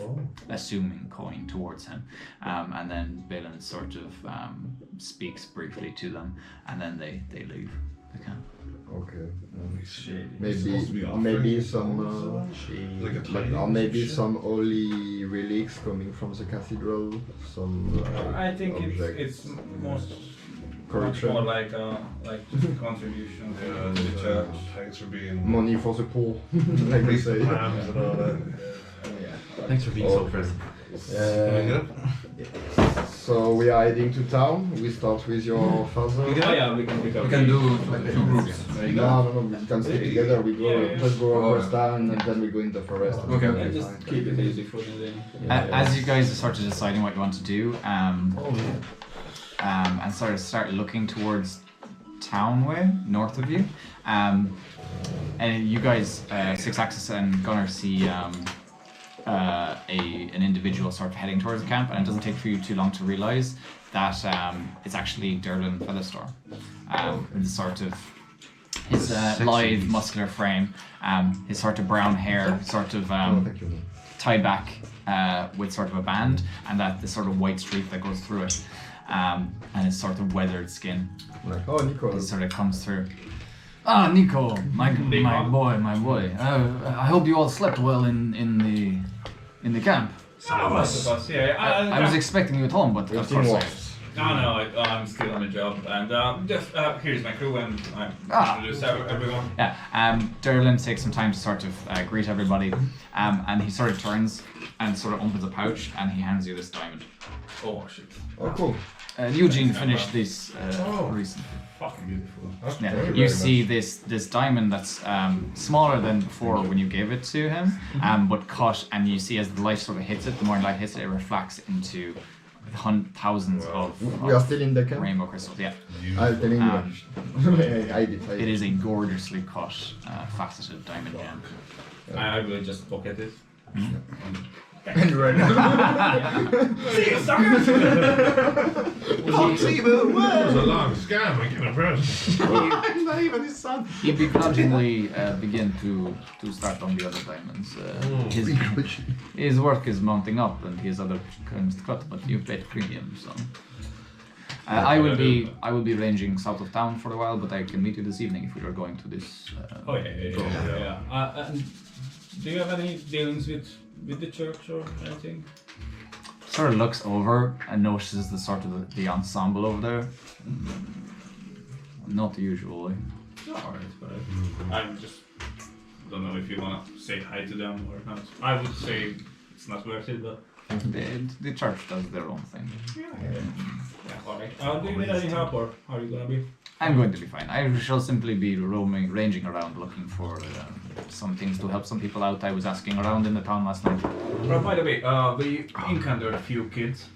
S6: assuming coin towards him, and then Balin sort of speaks briefly to them, and then they leave the camp.
S1: Okay.
S2: Supposed to be offering
S1: Maybe some
S2: like a tiny
S1: or maybe
S2: ship.
S1: some holy relics coming from the cathedral. Some
S4: I think
S1: object.
S4: it's much
S1: corruption.
S4: more like just a contribution to the church.
S2: Thanks for being.
S1: Money for the poor, like they say.
S2: Plans and all that.
S5: Thanks for being so
S1: Okay.
S5: present.
S1: So we are heading to town. We start with your father.
S4: Oh yeah, we can pick up.
S7: We can do two groups.
S1: No, we can stay together. We go
S4: Yeah.
S1: just go
S7: Oh,
S1: across town and then we go in the forest.
S7: Okay.
S4: Yeah, just keep it easy for me then.
S6: As you guys are sort of deciding what you want to do, and sort of start looking towards Townway, north of you, and you guys, Six Axis and Gunnar, see an individual sort of heading towards the camp, and it doesn't take for you too long to realise that it's actually Derlin Featherstorm. It's sort of his lithe, muscular frame, his sort of brown hair, sort of
S1: Thank you.
S6: tied back with sort of a band, and that the sort of white streak that goes through it, and his sort of weathered skin.
S1: Like, oh, Nico.
S6: It sort of comes through. Ah, Nico, my boy. I hope you all slept well in the camp.
S4: Most of us, yeah.
S6: I was expecting you at home, but of course
S4: I'm still on the job, and just here's my crew, and I introduce everyone.
S6: Yeah, Derlin takes some time to sort of greet everybody, and he sort of turns and sort of opens a pouch, and he hands you this diamond.
S4: Oh shit!
S1: Oh, cool.
S6: Eugene finished this recently.
S4: Fucking beautiful.
S2: That's
S6: Yeah,
S2: very,
S6: you
S2: very
S6: see
S2: nice.
S6: this diamond that's smaller than before when you gave it to him, but cut, and you see as the light sort of hits it, the more light hits it, it reflects into thousands of
S1: We are still in the camp.
S6: rainbow crystals. Yeah,
S1: I'm telling you. I did.
S6: it is a gorgeously cut, faceted diamond gem.
S4: I will just pocket it.
S1: And right
S4: See you, suckers!
S2: It was a long scam. I can imagine.
S1: Not even his son.
S6: You begrudgingly begin to start on the other diamonds. His work is mounting up, and he has other kinds to cut, but you paid premium, so. I will be ranging south of town for a while, but I can meet you this evening if we are going to this.
S4: Oh yeah. And do you have any dealings with the church or anything?
S6: Sort of looks over and notices the sort of the ensemble over there. Not the usual way.
S4: Alright. I just don't know if you wanna say hi to them or not. I would say it's not worth it, but
S6: The church does their own thing.
S4: yeah, alright. Do you need any help or how are you gonna be?
S6: I'm going to be fine. I shall simply be ranging around looking for some things to help some people out. I was asking around in the town last night.
S4: By the way, we encountered a few kids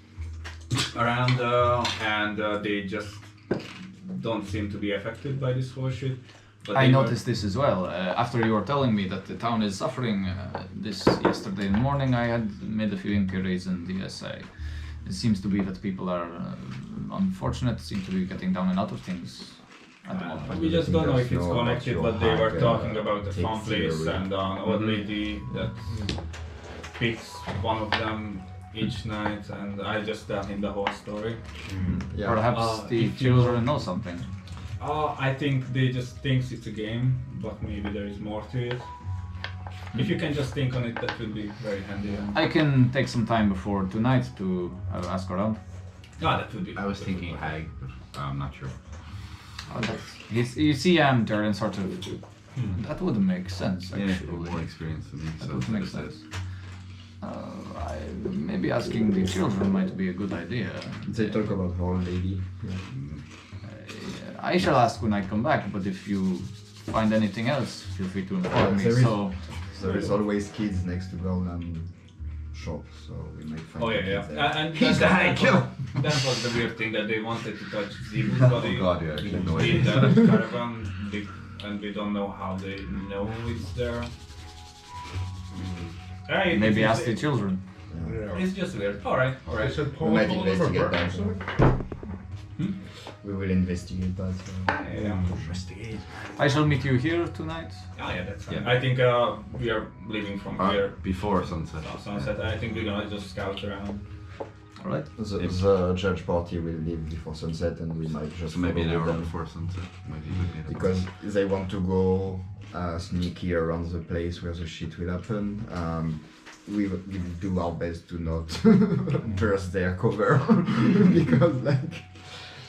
S4: around and they just don't seem to be affected by this whole shit. But
S6: I noticed this as well. After you were telling me that the town is suffering this yesterday morning, I had made a few inquiries in the SA. It seems to be that people are unfortunate, seem to be getting down and out of things at the moment.
S4: We just don't know if it's connected, but they were talking about the fun place and an old lady that picks one of them each night, and I just tell him the whole story.
S1: Yeah.
S6: Perhaps the children know something.
S4: I think they just think it's a game, but maybe there is more to it. If you can just think on it, that would be very handy.
S6: I can take some time before tonight to ask around.
S4: That would be.
S5: I was thinking hag, but I'm not sure.
S6: You see, Darren sort of. That would make sense,
S5: Yeah,
S6: actually.
S5: more experience than me.
S6: That
S5: So
S6: would make sense. Maybe asking the children might be a good idea.
S1: They talk about her old lady.
S6: I shall ask when I come back, but if you find anything else, feel free to inform me.
S1: There is always kids next to Gormlyk shop, so we might find kids there.
S4: And
S5: He's the hag, kill!
S4: That was the weird thing that they wanted to touch Zebu's body
S5: Oh god, yeah, I had no
S4: in
S5: idea.
S4: that caravan, and we don't know how they know it's there. Right,
S6: Maybe ask the children.
S4: It's just weird. Alright.
S2: I said
S1: We
S2: Paul
S1: might
S2: told them
S1: investigate
S2: about
S1: that.
S2: Burns.
S1: We will investigate that.
S4: Yeah.
S5: Investigate.
S6: I shall meet you here tonight.
S4: Yeah, that's fine.
S5: Yeah.
S4: I think we are leaving from here.
S5: Before sunset.
S4: Sunset. I think we're gonna just scout around.
S6: Alright.
S1: The church party will leave before sunset, and we might just
S5: So maybe an
S1: follow
S5: hour
S1: them.
S5: before sunset. Might be good.
S1: Because they want to go sneaky around the place where the shit will happen. We will do our best to not burst their cover because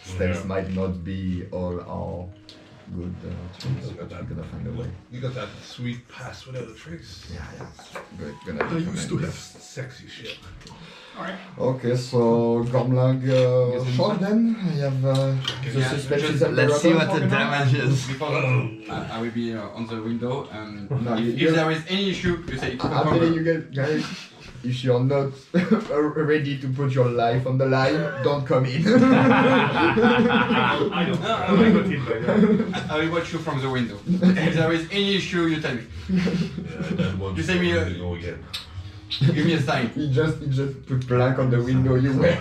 S1: stealth might not be all our good tricks.
S2: You got that.
S1: We're gonna find a way.
S2: You got that sweet pass without a trace.
S1: Yeah. Good. Gonna
S2: I used to
S1: implement
S2: have
S1: this.
S2: sexy shit.
S1: Okay, so Gormlyk shot then. I have the suspect is at the
S7: Let's see
S1: rubber
S7: what the
S1: for now.
S7: damage is.
S8: Before I will be on the window, and
S1: No,
S8: if there is any issue, you say
S1: I'm telling you guys, if you're not ready to put your life on the line, don't come in.
S4: I don't. I got hit by that.
S8: I will watch you from the window. If there is any issue, you tell me.
S2: Yeah, that one.
S8: You say me,
S2: to go again.
S8: Give me a sign.
S1: He just put blank on the window you wear.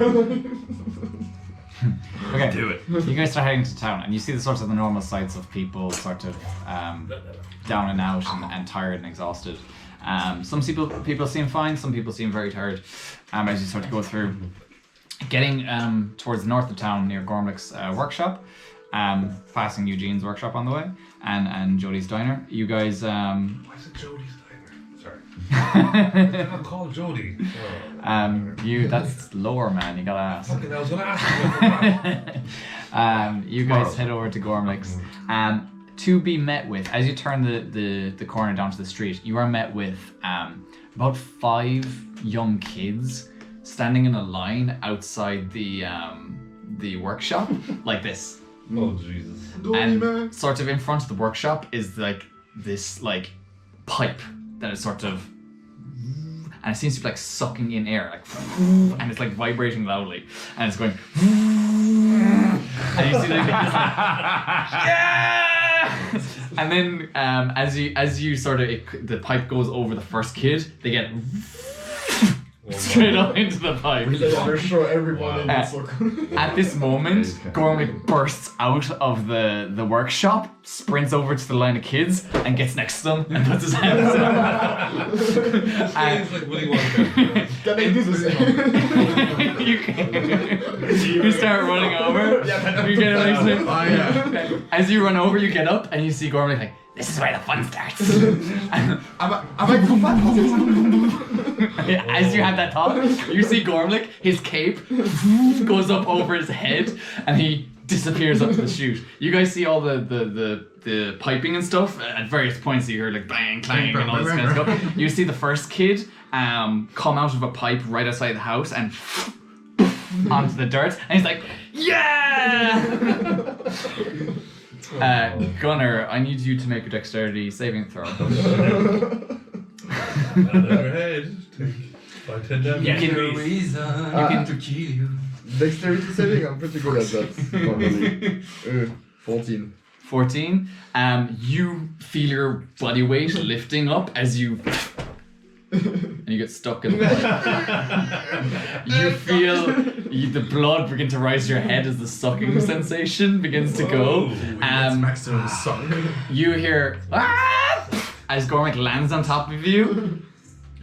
S6: Okay.
S5: Do it.
S6: You guys start heading to town, and you see the sorts of the normal sights of people sort of down and out and tired and exhausted. Some people seem fine, some people seem very tired. As you sort of go through, getting towards the north of town near Gormlyk's workshop, passing Eugene's workshop on the way, and Jody's diner. You guys.
S2: Why is it Jody's diner? Sorry. They're not called Jody.
S6: That's lower, man. You gotta ask.
S2: Fucking, I was gonna ask you.
S6: You guys head over to Gormlyk's. To be met with, as you turn the corner down to the street, you are met with about 5 young kids standing in a line outside the workshop, like this.
S2: Oh Jesus.
S6: And sort of in front of the workshop is like this pipe that is sort of, and it seems to be like sucking in air, like, and it's like vibrating loudly, and it's going, and you see like this, yeah. And then as you sort of the pipe goes over the first kid, they get straight up into the pipe.
S1: They show everyone in the
S6: Uh,
S1: circle.
S6: At this moment, Gormlyk bursts out of the workshop, sprints over to the line of kids, and gets next to them and puts his hands up.
S2: It's like Willy Wonka.
S1: Can I do the same?
S6: you start running over. You get like,
S8: Oh yeah.
S6: as you run over, you get up and you see Gormlyk like, this is where the fun starts. As you have that thought, you see Gormlyk, his cape goes up over his head and he disappears up the chute. You guys see all the piping and stuff. At various points you hear like bang, clang and all this kind of stuff. You see the first kid come out of a pipe right outside the house and onto the dirt and he's like, yeah! Gunnar, I need you to make a dexterity saving throw.
S2: Another head. Take 10 damage.
S6: You can
S8: To kill you.
S1: Dexterity saving, I'm pretty good at that. Normally. 14.
S6: 14. You feel your body weight lifting up as you and you get stuck in the pipe. You feel the blood begin to rise to your head as the sucking sensation begins to go.
S8: Maximum suck.
S6: You hear as Gormlyk lands on top of you.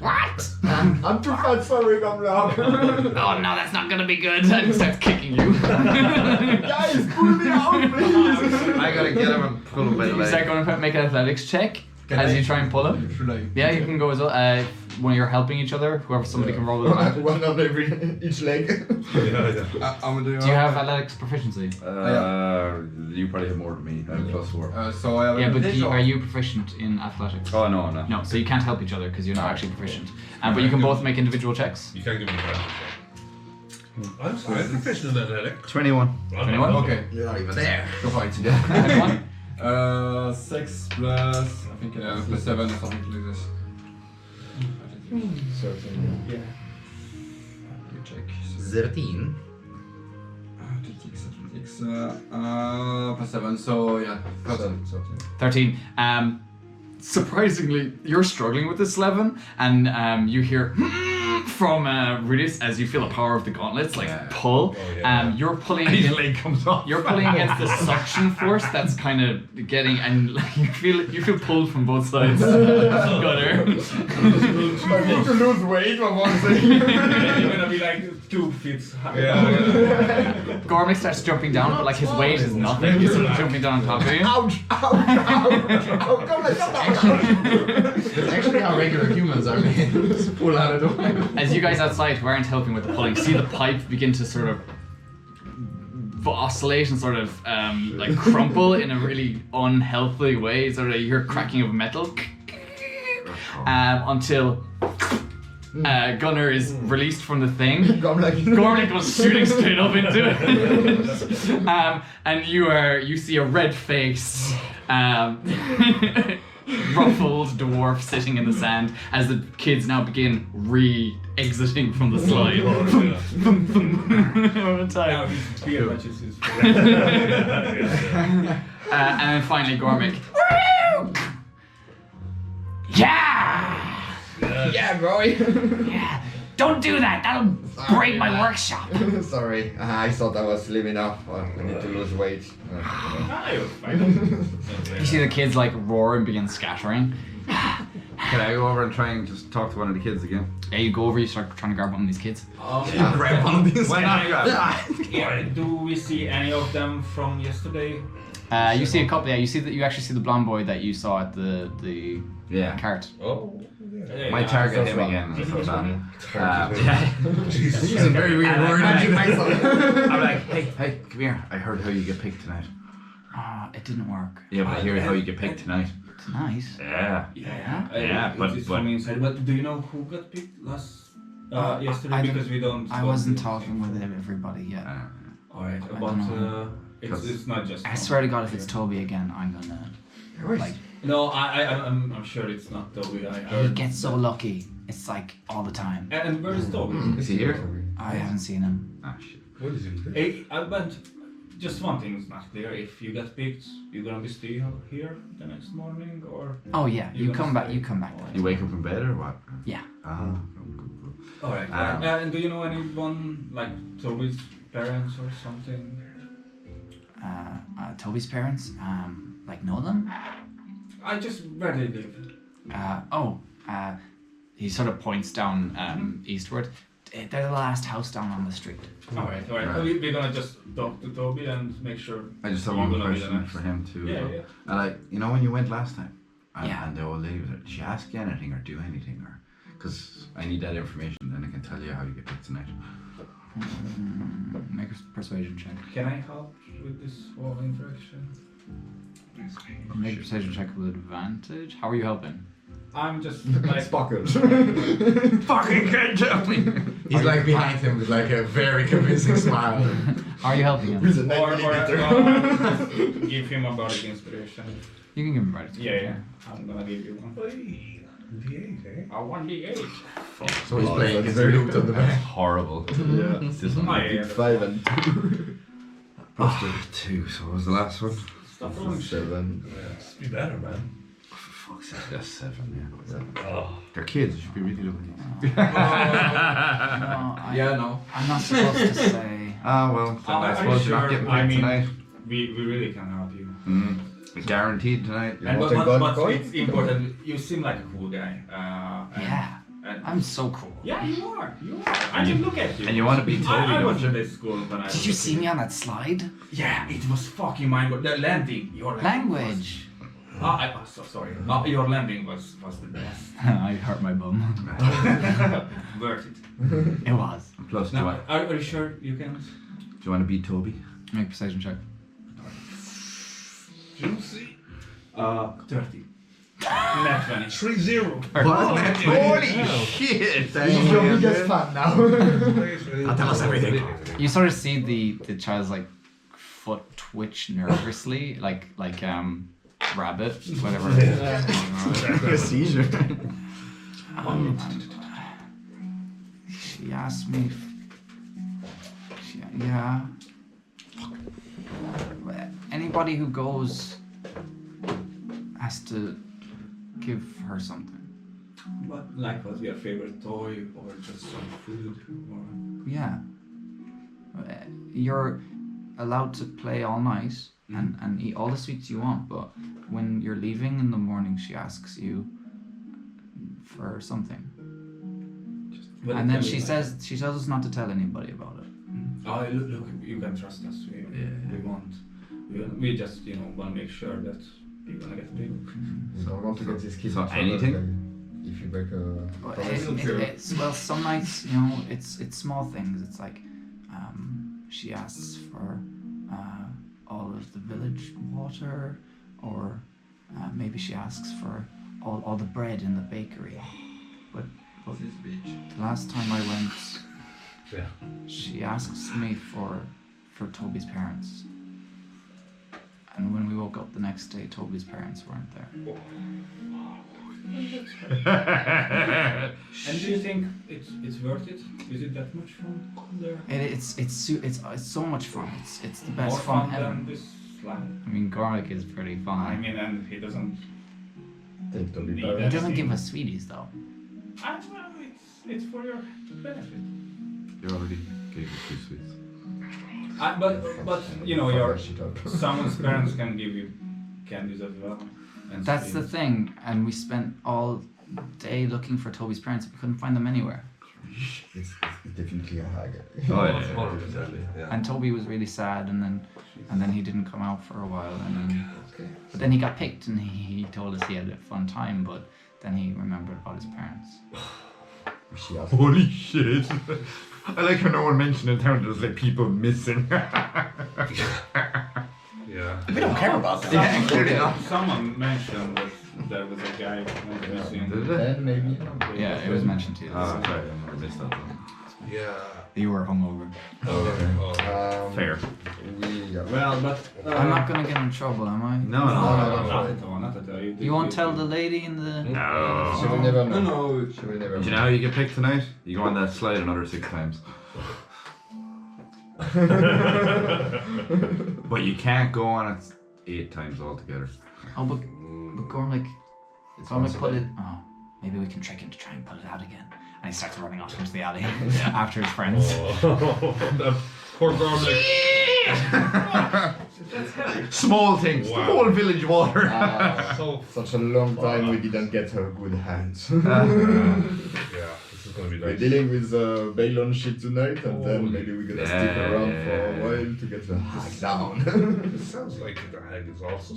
S6: What?
S1: I'm too fat, sorry, Gormlyk.
S6: Oh no, that's not gonna be good. And he starts kicking you.
S1: Guys, pull me out, please.
S7: I gotta get him and pull him by the
S6: You start
S7: leg.
S6: going to make an athletics check
S8: Can
S6: as
S8: I-
S6: you try and pull him.
S8: Should I?
S6: Yeah, you can go as well. When you're helping each other, whoever somebody can roll with advantage.
S1: One on each leg.
S2: Yeah.
S8: I'm doing.
S6: Do you have athletics proficiency?
S7: You probably have more than me. I have +4.
S8: So I have.
S6: Yeah, but
S8: advantage or-
S6: are you proficient in athletics?
S7: Oh no, no.
S6: No, so you can't help each other because you're not actually proficient. But you can both make individual checks.
S2: You can't give me advantage. I'm proficient in athletics.
S7: 21.
S6: 21?
S8: Okay.
S1: You're not even there.
S8: Go fight.
S6: Anyone?
S8: 6 plus I think plus 7 or something like this.
S1: Yeah.
S8: You check.
S7: 13.
S8: 6 plus 7, so yeah. 13.
S6: 13. Surprisingly, you're struggling with this, Slevin, and you hear from Rudis as you feel the power of the gauntlets pull.
S2: Oh, yeah.
S6: You're pulling.
S8: His leg comes off.
S6: You're pulling against the suction force that's kind of getting, and you feel pulled from both sides. Gunner.
S1: I need to lose weight for one thing.
S4: You're gonna be like 2 feet high.
S6: Gormlyk starts jumping down, but like his weight is nothing. He's sort of jumping down on top of you.
S1: Ouch! Ouch! Ouch! Oh, come on,
S8: That's actually how regular humans are made. Just pull out of the way.
S6: As you guys outside who aren't helping with the pulling, see the pipe begin to sort of oscillate and sort of like crumple in a really unhealthy way. Sort of you hear cracking of metal until Gunnar is released from the thing. Gormlyk goes shooting straight up into it, and you see a red face. Ruffled dwarf sitting in the sand as the kids now begin exiting from the slide. One time.
S4: Now his beard matches his
S6: And then finally Gormlyk. Yeah!
S1: Yeah, bro.
S6: Yeah! Don't do that! That'll break my workshop!
S1: Sorry, I thought I was living up. I need to lose weight.
S4: you're fine.
S6: You see the kids like roar and begin scattering.
S7: Can I go over and try and just talk to one of the kids again?
S6: Yeah, you go over, you start trying to grab one of these kids.
S8: Grab one of these.
S7: Why not grab
S4: Yeah, do we see any of them from yesterday?
S6: You see a couple. Yeah, you see that. You actually see the blonde boy that you saw at the
S7: Yeah.
S6: cart.
S2: Oh.
S7: My target him again. That's what's on. Yeah.
S8: He's a very weird word.
S7: I'm like, hey, come here. I heard how you get picked tonight.
S6: It didn't work.
S7: Yeah, but I hear how you get picked tonight.
S6: Tonight.
S7: Yeah.
S4: Yeah,
S7: but-
S4: it's from inside. But do you know who got picked last yesterday?
S6: I
S4: Because we don't.
S6: I wasn't talking with everybody yet.
S4: Alright,
S6: I
S4: but
S6: don't know.
S4: it's not just.
S6: I swear to God, if it's Toby again, I'm gonna. Like,
S4: No, I'm sure it's not Toby. I heard.
S6: he gets so lucky. It's like all the time.
S4: And where is Toby?
S7: Is he here?
S6: I haven't seen him.
S7: Ah, shit.
S2: What is it?
S4: Hey, but just one thing is not clear. If you get picked, you're gonna be still here the next morning, or?
S6: Oh yeah,
S4: You're
S6: you
S4: gonna
S6: come back.
S4: stay?
S6: You come back.
S7: You wake up in bed or what?
S6: Yeah.
S7: Ah.
S4: Alright. And do you know anyone like Toby's parents or something?
S6: Toby's parents. Like know them.
S4: I just where they live.
S6: he sort of points down eastward. They're the last house down on the street.
S4: Alright.
S7: Right.
S4: We're gonna just talk to Toby and make sure.
S7: I just have
S4: you're
S7: one
S4: gonna be the
S7: question
S4: next.
S7: for him too.
S4: Yeah,
S7: as well.
S4: yeah.
S7: And like, you know, when you went last time, and,
S6: Yeah.
S7: and the old lady was like, did she ask you anything or do anything, or because I need that information, then I can tell you how you get picked tonight.
S6: Make a persuasion check.
S4: Can I help with this whole interaction?
S6: Make a persuasion check with advantage. How are you helping?
S4: I'm just like
S1: Sparkle.
S7: Fucking can't tell me.
S8: He's like behind him with like a very convincing smile.
S6: How are you helping him?
S1: With a
S4: or
S1: 9mm.
S4: give him a bardic inspiration.
S6: You can give him right.
S4: Yeah. I'm gonna give you one.
S2: Hey, D8, eh?
S4: A 1d8.
S8: So he's
S1: Oh,
S8: playing
S1: that's
S8: his
S1: very
S8: loot on the
S7: That's
S8: back.
S7: horrible.
S1: Yeah.
S7: This one.
S4: Oh, yeah.
S1: 5 and 2.
S7: Oh, 2, so what was the last one?
S4: Stop rolling shit.
S1: 7.
S2: Yeah, just be better, man.
S7: For fuck's sake, that's 7, yeah.
S2: Oh.
S7: They're kids, you should be really looking at these.
S6: No,
S8: No.
S6: I'm not supposed to say.
S7: Ah, well, then I
S4: Are
S7: suppose
S4: you
S7: you're not
S4: sure?
S7: getting
S4: I
S7: paid
S4: mean-
S7: tonight.
S4: We really can help you.
S7: Guaranteed tonight.
S1: You
S4: And
S1: want
S4: but,
S1: a gold
S4: but
S1: coin?
S4: it's important. You seem like a cool guy. And,
S6: Yeah,
S4: And,
S6: I'm so cool.
S4: yeah, you are. I mean, look at you.
S7: And you want to be Toby,
S4: I
S7: don't
S4: was
S7: you?
S4: in this school when I was
S6: Did you
S4: a
S6: see
S4: kid.
S6: me on that slide?
S4: Yeah, it was fucking mind. The landing, your
S6: Language.
S4: Sorry. Your landing was the best.
S6: I hurt my bum.
S4: Worth it.
S6: It was.
S7: Plus, do
S4: Now, are you sure you can?
S7: you want to beat Toby?
S6: Make a persuasion check.
S2: Juicy.
S4: 30. Net 20.
S2: 3-0.
S7: Holy shit!
S8: He's your biggest fan now.
S7: I'll tell us everything.
S6: You sort of see the child's like foot twitch nervously, like rabbit, whatever.
S7: A seizure.
S6: She asked me. Yeah. Anybody who goes has to give her something.
S4: What, like, what's your favorite toy or just some food? Or...
S6: Yeah. You're allowed to play all night and eat all the sweets you want, but when you're leaving in the morning, she asks you for something.
S4: Well,
S6: And then
S4: can
S6: she
S4: we-
S6: says us not to tell anybody about it.
S4: Oh, look, you can trust us. We just, want to make sure that you're gonna get paid.
S1: So I want to get this kid.
S7: So
S1: in trouble,
S7: anything?
S1: like, if you break a
S6: Well,
S1: promise.
S6: well, some nights, it's small things. It's like she asks for all of the village water, or maybe she asks for all the bread in the bakery. But
S5: This bitch.
S6: the last time I went,
S2: Yeah.
S6: she asks me for Toby's parents. And when we woke up the next day, Toby's parents weren't there.
S4: And do you think it's worth it? Is it that much fun there?
S6: It's so much fun. It's the best
S4: More
S6: fun
S4: fun
S6: ever.
S4: than this land?
S6: I mean, Gormlyk is pretty fun.
S4: I mean, and he doesn't.
S1: Take the
S4: Need
S1: lead.
S6: He doesn't give us sweeties though.
S4: Well, it's for your benefit.
S7: You already gave us 2 sweets.
S4: But your someone's parents can give you candies as well. And
S6: That's the
S4: sweets.
S6: thing, and we spent all day looking for Toby's parents. We couldn't find them anywhere.
S1: It's definitely a hag.
S7: Oh, yeah.
S2: Yeah.
S6: And Toby was really sad, and then he didn't come out for a while, but then he got picked, and he told us he had a fun time, but then he remembered about his parents.
S1: She asked.
S7: Holy shit. I like how no one mentioned in town there's like people missing.
S2: Yeah.
S8: We don't care about that.
S7: Yeah, clearly not.
S4: Someone mentioned that there was a guy who went missing.
S7: Did it?
S1: Then maybe.
S6: Yeah, it was mentioned to you.
S7: Oh, sorry, I might have missed that one.
S2: Yeah.
S6: You were hungover.
S7: Fair.
S4: Well, but
S6: I'm not gonna get in trouble, am I?
S7: No,
S4: not at all. Not at all.
S6: You won't tell the lady in the.
S1: She will never know.
S5: No.
S1: She will never
S7: Do you
S1: know.
S7: know how you get picked tonight? You go on that slide another 6 times. But you can't go on it 8 times altogether.
S6: Oh, but Gormlyk put it. Oh, maybe we can trick him to try and pull it out again. And he starts running off into the alley after his friends.
S2: Poor Gormlyk.
S7: Small things.
S2: Wow.
S7: The whole village water.
S2: So
S1: Such a long time we didn't get her good hands.
S2: yeah, this is gonna be
S1: We're
S2: nice.
S1: dealing with Balon shit tonight, and then maybe we're gonna stick
S7: Yeah,
S1: around
S7: yeah,
S1: for a
S7: yeah.
S1: while to get the hag down.
S2: It sounds like the hag is also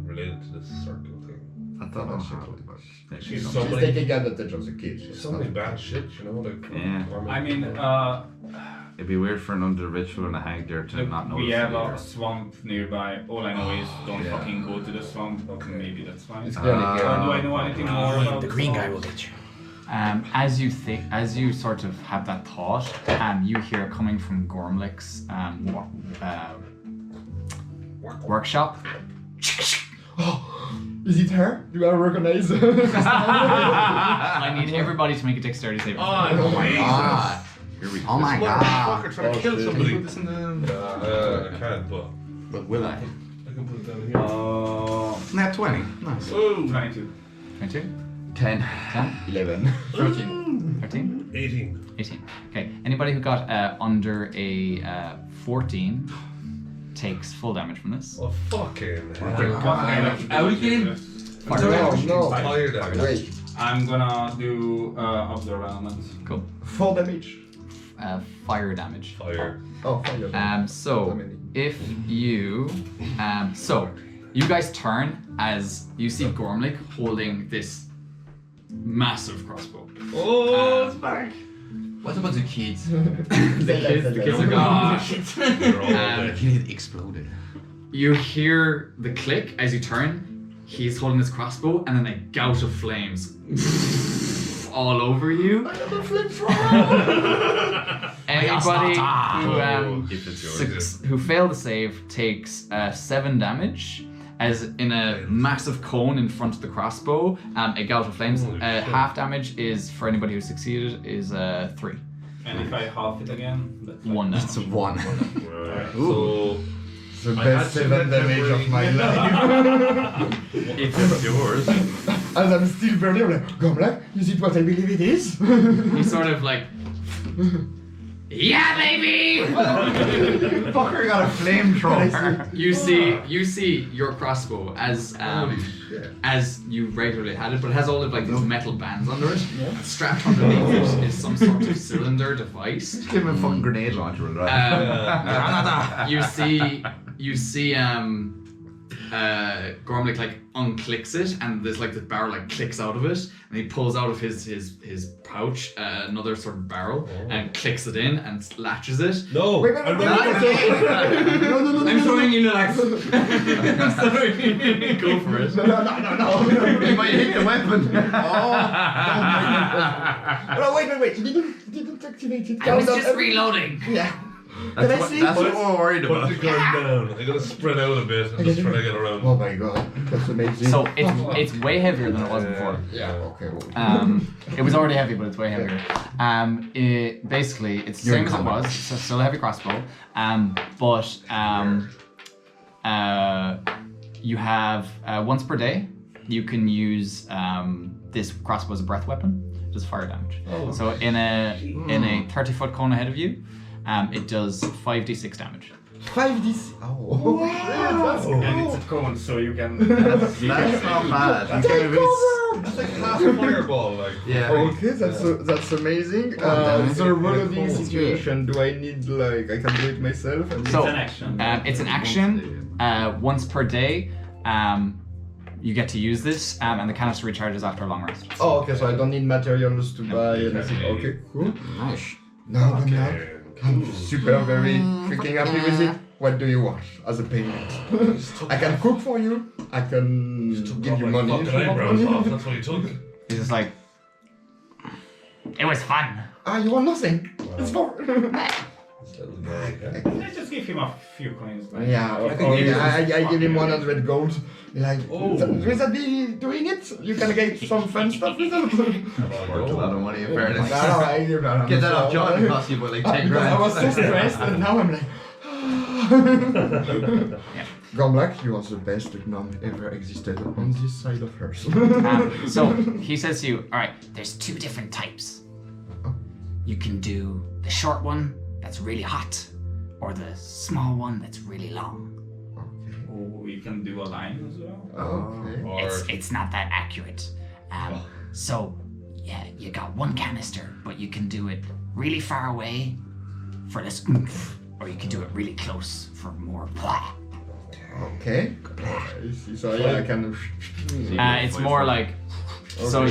S2: related to this circle thing.
S7: I don't know how, but
S2: She's
S1: She's
S2: somebody.
S1: taking advantage of the kids.
S2: She's so many bad shit, you know. Like.
S7: Yeah.
S4: I mean,
S7: it'd be weird for an individual and a hag there to not know.
S4: we have a swamp nearby. All I know is don't
S7: Yeah.
S4: fucking go to the swamp.
S2: Okay.
S4: Maybe that's fine.
S1: It's clearly
S4: Or do I know anything more about
S3: The green guy
S4: swamp?
S3: will get you.
S6: As you sort of have that thought, you hear coming from Gormlyk's workshop.
S1: Is it her? Do I recognize?
S6: I need everybody to make a dexterity saving throw.
S2: Oh my god!
S7: Here we go.
S3: Oh my god.
S2: Motherfucker trying to kill
S1: shit.
S2: somebody.
S7: Put this in the.
S2: I can't, but
S7: But will I?
S2: I can put it down here.
S7: Nat 20. Nice.
S2: Oh,
S4: 22.
S6: 22,
S7: 10.
S1: 11.
S6: 13, 13,
S2: 18.
S6: 18. Okay, anybody who got under a 14 takes full damage from this.
S2: Oh, fucking hell.
S4: Are we getting?
S1: No, no.
S2: Tired of it.
S1: Wait.
S4: I'm gonna do observe element.
S6: Cool.
S1: 4 damage.
S6: Fire damage.
S2: Fire.
S1: Oh, fire.
S6: So
S1: How many?
S6: if you, you guys turn as you see Gormlyk holding this massive crossbow.
S2: Oh, it's back.
S8: What about the kids?
S6: The kids are gone.
S2: They're all dead.
S7: Kid exploded.
S6: You hear the click as you turn. He's holding his crossbow, and then a gout of flames all over you. Anybody
S2: If it's yours.
S6: who failed to save takes 7 damage, as in a massive cone in front of the crossbow. A gout of flames.
S2: Holy shit.
S6: Half damage is for anybody who succeeded is 3.
S4: And if I half it again, that's
S6: 1
S7: It's a 1.
S2: Right. So,
S1: The
S2: I
S1: best
S2: had
S1: 7 damage of my life.
S2: if it's yours,
S1: As I'm still burning, I'm like, Gormlyk, is it what I believe it is?
S6: He's sort of like, yeah, baby.
S7: Fucker got a flamethrower.
S6: You see your crossbow as as you regularly had it, but it has all of like these metal bands under it. And strapped underneath it is some sort of cylinder device.
S7: Give him a fucking grenade launcher. Right?
S6: You see Gormlyk like unclicks it, and there's like the barrel like clicks out of it, and he pulls out of his pouch another sort of barrel and clicks it in and latches it.
S2: no.
S1: Wait,
S2: I'm
S1: wait,
S2: running.
S1: No.
S6: I'm throwing you an axe. Sorry. Go for it.
S1: No.
S7: He might hit the weapon.
S1: No, wait. He didn't activate it.
S3: I was just reloading.
S1: Yeah.
S7: That's
S1: see?
S7: what we're worried
S2: Put
S7: about.
S2: the gun down. I'm gonna spread out a bit and just try to get around.
S1: Oh my god, that's amazing.
S6: So it's way heavier than it was before.
S1: Yeah, okay. Well.
S6: It was already heavy, but it's way heavier. Basically, it's the same as it was. It's still a heavy crossbow. But you have once per day, you can use this crossbow as a breath weapon. It does fire damage.
S2: Oh.
S6: So in a 30-foot cone ahead of you, it does 5d6 damage.
S1: 5d6. Oh. That's cool.
S4: And it's a cone, so you can.
S7: That's not bad. That's
S1: Take cover!
S2: It's like half a fireball, like.
S7: Yeah.
S1: Okay, that's amazing. The reloading situation, do I need like I can do it myself? And
S6: So
S4: an action.
S6: it's an action once per day. You get to use this, and the canister recharges after a long rest.
S1: oh, okay, so I don't need materials to buy anything. Okay, cool.
S7: Nice.
S1: Now
S2: Okay.
S1: I'm super very freaking happy with it. What do you want as a payment? I can cook for you. I can give you money. if
S2: Fucking
S1: you want
S2: eyebrows
S1: money.
S2: off. That's what he took.
S6: He's just like, it was fun.
S1: Ah, you want nothing? It's for.
S2: This little guy. Okay.
S4: Let's just give him a few coins. Like,
S1: Yeah, I give him 100 gold. Like, will that be doing it? You can get some fun stuff with it.
S7: Worked a lot of money in fairness.
S1: I
S7: Get that off John. It cost you about like 10
S1: Because I
S7: grand.
S1: was so stressed, and now I'm like. Gormlyk, you are the best gnome ever existed on this side of Earth.
S3: So he says to you, all right, there's 2 different types. You can do the short one that's really hot, or the small one that's really long.
S4: Oh, we can do a line as well.
S1: Okay.
S2: Or
S3: It's not that accurate. So yeah, you got one canister, but you can do it really far away for this oomph, or you can do it really close for more blah.
S1: Okay. I see. So yeah, I can.
S3: It's more like so so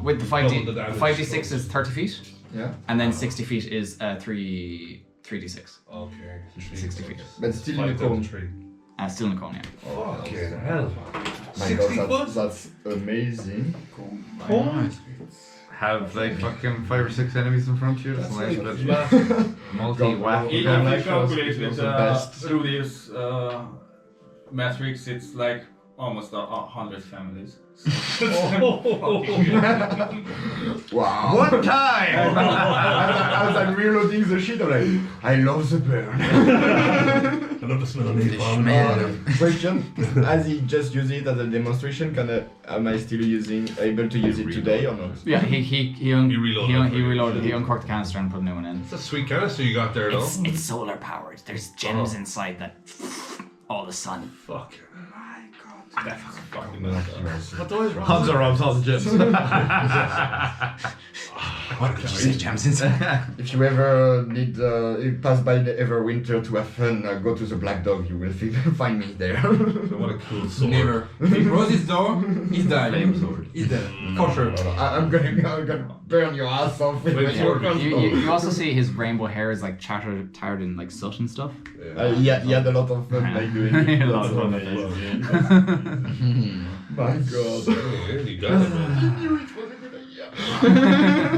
S3: with the
S2: Double the damage.
S3: 5d6 is 30 feet,
S1: Yeah.
S3: and then 60 feet is 3d6.
S2: okay.
S3: 60 feet.
S1: But still in the cone.
S3: Still in the cone, yeah.
S2: Fucking hell.
S1: My
S2: 60
S1: God,
S2: foot?
S1: that's amazing.
S7: Have like fucking 5 or 6 enemies in front of you. That's
S2: That's
S7: nice.
S2: like
S7: That's multi-whack.
S4: If
S1: Gormlyk
S4: you calculate
S1: was
S4: it
S1: the best.
S4: through this metrics, it's like almost 100 families.
S1: Wow.
S7: One time!
S1: As I'm reloading the shit, I'm like, I love the burn.
S2: I love the smell of napalm.
S1: Question: as he just used it as a demonstration, am I still able to use it today or not?
S3: Yeah, he reloaded. He uncorked the canister and put a new one in.
S2: It's a sweet canister you got there, though.
S3: It's solar powered. There's gems inside that all the sun.
S2: Fuck.
S4: That's fucking nuts.
S2: What the hell?
S8: Hans are Rob's all the gems.
S3: What did you say, gems inside?
S1: If you ever need pass by the Everwinter to have fun, go to the Black Dog. You will find me there.
S2: What a cool sword.
S8: Never. If he closes his door, he's dying. He's dead. For sure.
S1: I'm gonna burn your ass off with my sword.
S3: You also see his rainbow hair is like tarred in like soot and stuff.
S1: Yeah, he had a lot of fun like doing it.
S3: A lot of fun.
S1: My God.
S2: Oh, yeah, you got it, man.
S1: I knew it was a good idea.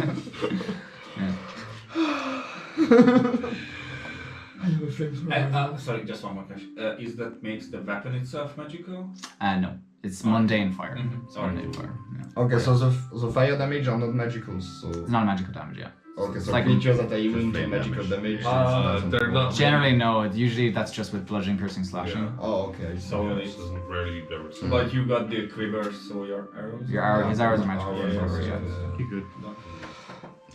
S1: I have a flamethrower.
S4: Sorry, just one more question. Is that makes the weapon itself magical?
S3: No, it's mundane fire. It's
S4: Sorry.
S3: mundane fire. Yeah.
S1: Okay, so the fire damage are not magical, so...
S3: It's not magical damage, yeah.
S1: Okay, so
S3: like-
S1: creatures that are immune to
S7: flame
S1: magical damage...
S2: They're not.
S3: Generally, no. Usually, that's just with bludgeoning, piercing, slashing.
S2: Yeah.
S1: Oh, okay, I see.
S4: So
S2: Yeah,
S4: it's-
S2: this isn't rarely ever seen.
S4: But you got the quivers, so your arrows.
S3: Your arrow, his arrows are magical.
S4: Yeah,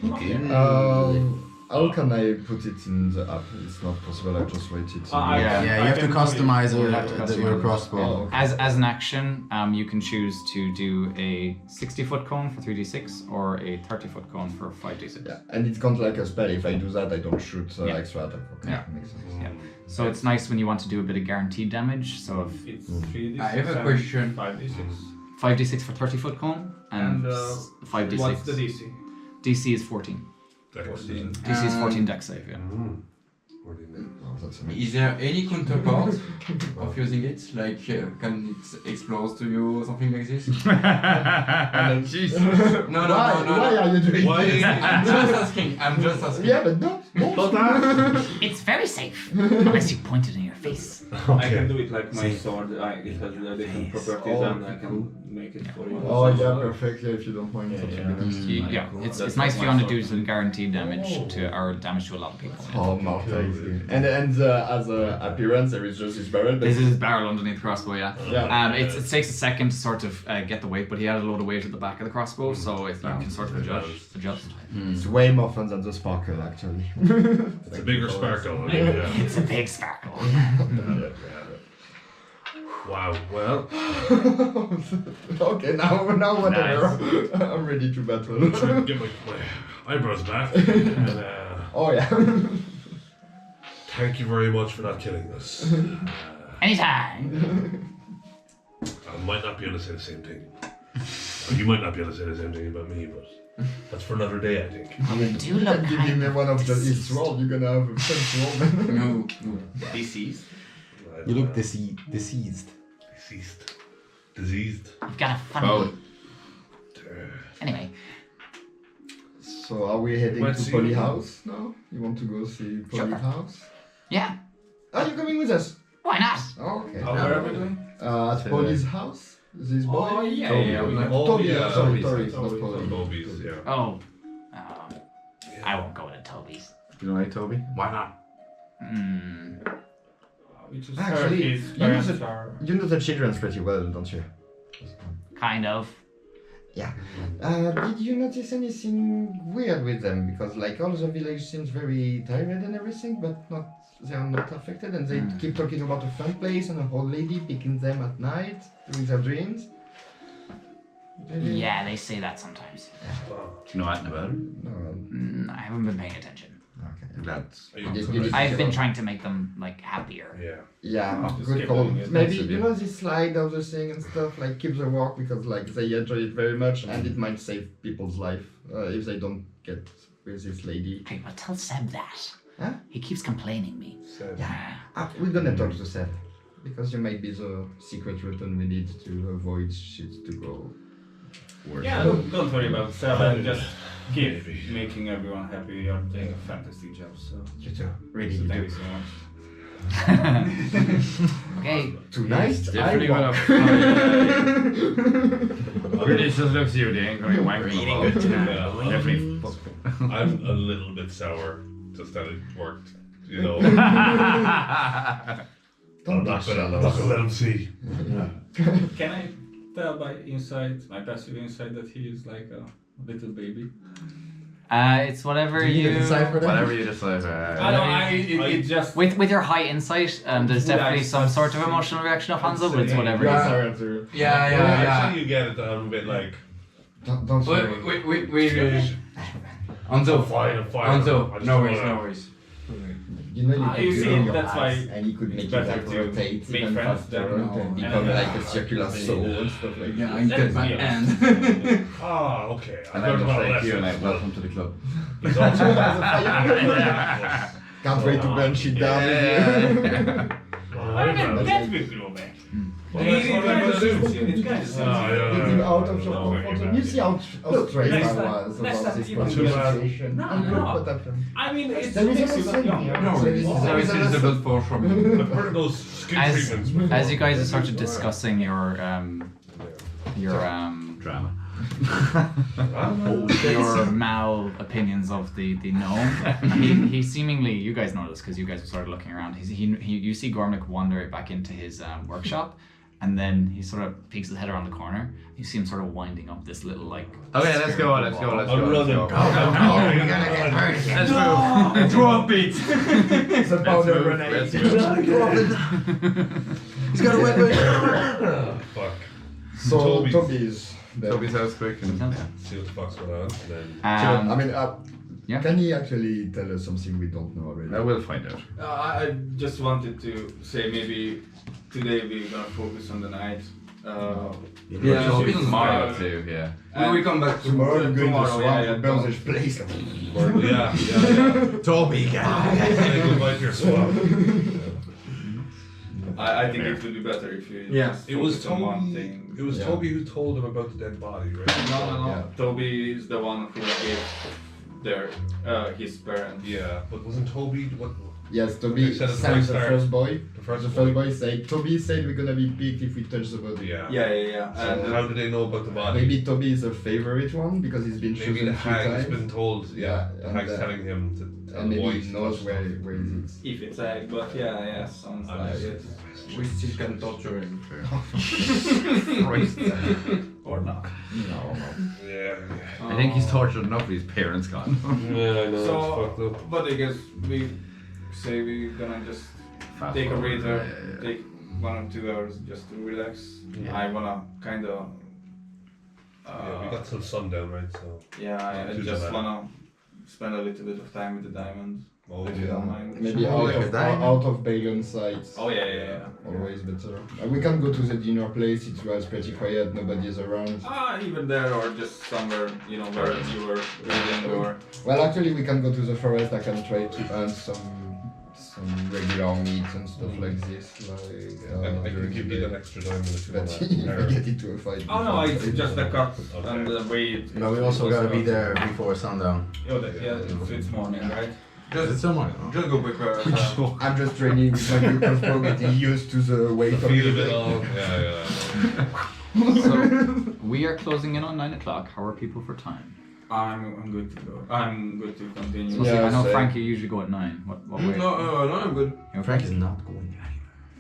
S3: yeah.
S1: How can I put it in the app? It's not possible, I just write it.
S3: Yeah.
S7: Yeah, you have to customize
S3: You have to customize
S7: your
S3: it.
S7: crossbow.
S1: Oh, okay.
S3: As an action, you can choose to do a 60-foot cone for 3d6 or a 30-foot cone for 5d6.
S1: Yeah, and it counts like a spell. If I do that, I don't shoot
S3: Yeah.
S1: extra attack. Okay,
S3: Yeah.
S1: makes sense.
S3: Yeah. So it's nice when you want to do a bit of guaranteed damage. So if
S4: It's 3d6.
S8: I have a
S4: and
S8: question.
S4: 5d6.
S3: 5d6 for 30-foot cone and,
S4: And
S3: 5d6.
S4: what's the DC?
S3: DC is 14. DC is 14 dex save, yeah.
S1: Oh, that's amazing.
S8: Is there any counterpart of using it? Like, can it explode to you or something like this?
S7: Jesus.
S8: No.
S1: Why are you doing
S2: Why?
S1: this?
S8: I'm just asking.
S1: Yeah, but no.
S3: It's very safe unless you point it in your face.
S4: I can do it like my sword. It has different properties and I can make it for you.
S1: Oh yeah, perfect. Yeah, if you don't mind.
S3: Yeah, it's nice if you want to do some guaranteed damage to or damage to a lot of people. Yeah.
S1: Oh, Martha is good. And as a appearance, there is just this barrel. But
S3: This is his barrel underneath the crossbow, yeah.
S1: Yeah.
S3: It takes a second to sort of get the weight, but he had a load of weight at the back of the crossbow, so you can sort of adjust.
S1: It's way more fun than the sparkle, actually.
S2: It's a bigger sparkle. I mean, yeah.
S3: It's a big sparkle.
S2: Wow. Well,
S1: Okay, now whatever. I'm ready to battle.
S2: get my eyebrows back. And,
S1: Oh yeah.
S2: thank you very much for not killing us.
S3: Anytime.
S2: I might not be able to say the same thing. Or you might not be able to say the same thing about me, but that's for another day, I think.
S3: You do look
S1: Give me one of his sword, you're gonna have a French sword.
S8: No.
S4: DCs.
S7: You look diseased.
S2: Deceased. Diseased.
S3: You've got a funny. Anyway,
S1: So are we heading
S2: Let's
S1: to
S2: see.
S1: Polly House now? You want to go see Polly
S3: Sure.
S1: House?
S3: yeah,
S1: Are you coming with us?
S3: why not?
S1: Oh, okay.
S4: Where are we going?
S1: At Polly's house? This boy?
S4: Oh yeah,
S2: Toby.
S4: yeah.
S1: Toby,
S2: yeah.
S1: sorry,
S2: Toby's,
S1: not Polly.
S2: Toby's, yeah.
S3: Oh, I won't go to Toby's.
S7: You know, Toby?
S8: Why not?
S4: We just
S1: Actually,
S4: heard his
S1: you know
S4: parents
S1: the-
S4: are.
S1: You know the children's pretty well, don't you?
S3: Kind of.
S1: Yeah. Did you notice anything weird with them? Because like all the village seems very tired and everything, but they are not affected, and they keep talking about a fun place and a old lady picking them at night during their dreams.
S6: Yeah, they say that sometimes.
S7: Do you know anything about it?
S1: No.
S6: I haven't been paying attention.
S1: Okay.
S7: That's
S6: I've been trying to make them like happier.
S2: Yeah.
S1: Yeah,
S4: Just
S1: good
S4: keep
S1: call.
S4: doing it.
S1: Maybe
S7: That's a
S1: you know this slide I was saying and stuff, like keep the work because like they enjoy it very much and it might save people's life if they don't get with this lady.
S3: Okay, well, tell Seb that.
S1: Huh?
S3: He keeps complaining me.
S2: So,
S1: We're gonna talk to Seth because you might be the secret weapon we need to avoid shit to go worse.
S4: Yeah, don't worry about Seb. Just keep making everyone happy. You're doing a fantastic job. So
S1: You too. Really,
S4: so
S1: you
S4: thank
S1: do.
S4: you so much.
S3: Okay,
S1: Tonight,
S5: Definitely
S1: I
S5: gonna. Really just looks at you, they ain't gonna wank.
S3: we're eating good tonight.
S2: Yeah,
S5: Definitely.
S2: I'm a little bit sour, just that it worked, you know.
S1: Don't
S2: I'm
S1: be
S2: not
S1: shallow.
S2: gonna let him see.
S4: Can I tell by insight, my passive insight, that he is like a little baby?
S6: It's whatever
S1: Do you
S6: you.
S1: decipher that?
S5: Whatever you decide.
S4: I know. It just.
S6: With your high insight, there's definitely some sort of emotional reaction of Hanzo, but it's whatever.
S1: Yeah.
S6: it is.
S2: Well, actually, you get it. I'm a bit like.
S1: Don't worry.
S8: Wait. Anzo,
S2: Fine.
S8: Anzo,
S2: I just
S8: no
S2: don't
S8: worries,
S2: wanna-
S8: no worries.
S1: You know you
S4: You
S1: can
S4: see,
S1: do your
S4: that's why
S1: eyes and you could make
S4: it's
S1: it
S4: better
S1: like
S4: to
S1: rotate
S4: make
S1: even
S4: friends
S1: faster
S4: than-
S1: and
S4: No.
S1: become
S4: Yeah.
S1: like a circular soul and stuff like
S8: Yeah,
S1: that.
S8: I get my
S4: Yes.
S8: hand.
S2: Ah, okay. I
S7: And
S2: learned
S7: I'm
S2: about
S7: just like
S2: lessons.
S7: you and I welcome to the club.
S2: He's also
S1: Can't wait to burn shit down with
S4: That's big global.
S2: Well, that's what I'm gonna do.
S4: It's
S1: you. Out of your comfort zone. You see how straight I
S4: Next
S1: was
S4: time
S1: about this
S4: you
S1: particular
S2: do that.
S1: situation.
S4: No,
S1: And
S4: no.
S1: look what happened.
S4: I mean, it's
S1: There is
S4: makes
S1: a
S4: you
S1: lesson
S4: young.
S1: here.
S8: No worries.
S1: There is a lesson.
S8: Suitable for from you.
S2: I've heard of those skin
S6: As
S2: treatments before.
S6: as you guys are sort of discussing your
S7: Drama.
S6: your mal opinions of the gnome. he seemingly, you guys know this because you guys were sort of looking around. You see Gormlyk wander back into his workshop, and then he sort of peeks his head around the corner. You see him sort of winding up this little like.
S5: Okay, let's go. Let's go.
S2: I'm running.
S5: Let's
S7: Let's
S5: move. Throw a beat.
S1: It's a powder grenade.
S7: He's got a weapon.
S2: Fuck.
S1: So
S2: Toby's.
S1: Toby's.
S7: Toby's house quick and
S2: See what the fuck's going on. And then
S1: I mean,
S6: yeah.
S1: can he actually tell us something we don't know already?
S7: I will find out.
S4: I just wanted to say maybe today we're gonna focus on the night.
S8: Yeah,
S4: Focus on
S7: Tomorrow
S4: tomorrow.
S7: too, yeah.
S8: We come back
S1: Tomorrow we're going to
S4: Tomorrow,
S1: swamp
S4: yeah,
S1: and burn this place.
S2: yeah.
S7: Toby,
S2: Say goodbye to your swamp.
S4: I think it would be better if you
S8: Yeah.
S4: just
S2: It was
S4: focus on one
S2: Toby.
S4: thing.
S2: It was
S1: Yeah.
S2: Toby who told him about the dead body, right?
S4: No.
S1: Yeah.
S4: Toby is the one who gave their his parents.
S2: Yeah, but wasn't Toby what?
S1: Yes, Toby
S2: They said at the
S1: sent
S2: very
S1: the
S2: start.
S1: first boy.
S2: The first
S1: The first boy said, Toby said we're gonna be picked if we touch the body.
S2: Yeah.
S4: Yeah.
S2: So
S4: And
S2: how do they know about the body?
S1: Maybe Toby is a favorite one because he's been
S2: Maybe
S1: chosen
S2: the
S1: a few
S2: hag's
S1: times.
S2: been told. Yeah, the
S1: and,
S2: hag's telling him to tell
S1: And
S2: the
S1: maybe
S2: boys
S1: he
S2: to
S1: knows
S2: touch
S1: where
S2: the body.
S1: it is.
S4: if it's egg, but yeah, sounds
S2: I'm
S4: like
S2: just-
S4: it.
S8: We still can torture him.
S4: Or not.
S1: No.
S2: Yeah.
S7: I think he's tortured enough with his parents gone.
S2: Yeah, I know.
S4: So,
S2: it's fucked up.
S4: but I guess we say we're gonna just
S7: Fast
S4: take a
S7: forward,
S4: breather,
S7: yeah.
S4: take 1 or 2 hours just to relax.
S7: Yeah.
S4: I wanna kind of.
S2: Yeah, we got till sundown, right? So.
S4: I
S2: Too
S4: just
S2: dramatic.
S4: wanna spend a little bit of time with the diamond.
S2: Oh,
S4: If you
S2: yeah.
S4: don't mind.
S1: Maybe
S7: Oh, like a diamond.
S1: out of Balian sight.
S4: Oh yeah.
S1: Always better. We can go to the dinner place. It was pretty quiet. Nobody is around.
S4: Even there or just somewhere, where you were reading or.
S1: Well, actually, we can go to the forest. I can try to earn some regular meat and stuff like this.
S2: I can give you that extra diamond if you
S1: But
S2: want
S1: if I get into a fight.
S4: Oh no, it's just a cut
S2: Okay.
S4: and the way.
S7: No, we also gotta be there before sundown.
S4: It's morning, right?
S7: It's someone.
S8: Just go prepare.
S1: I'm just training with my new crossbow, getting used to the weight of
S2: Feel a
S1: the
S2: bit
S1: thing.
S2: all. Yeah.
S6: So we are closing in on 9 o'clock. How are people for time?
S4: I'm good to go. I'm good to continue.
S6: So
S1: Yeah,
S6: I know
S1: same.
S6: Frank, you usually go at 9. What way?
S8: No, I'm good.
S6: You okay?
S7: Frank is not going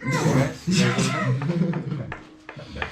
S7: anywhere.
S6: You okay?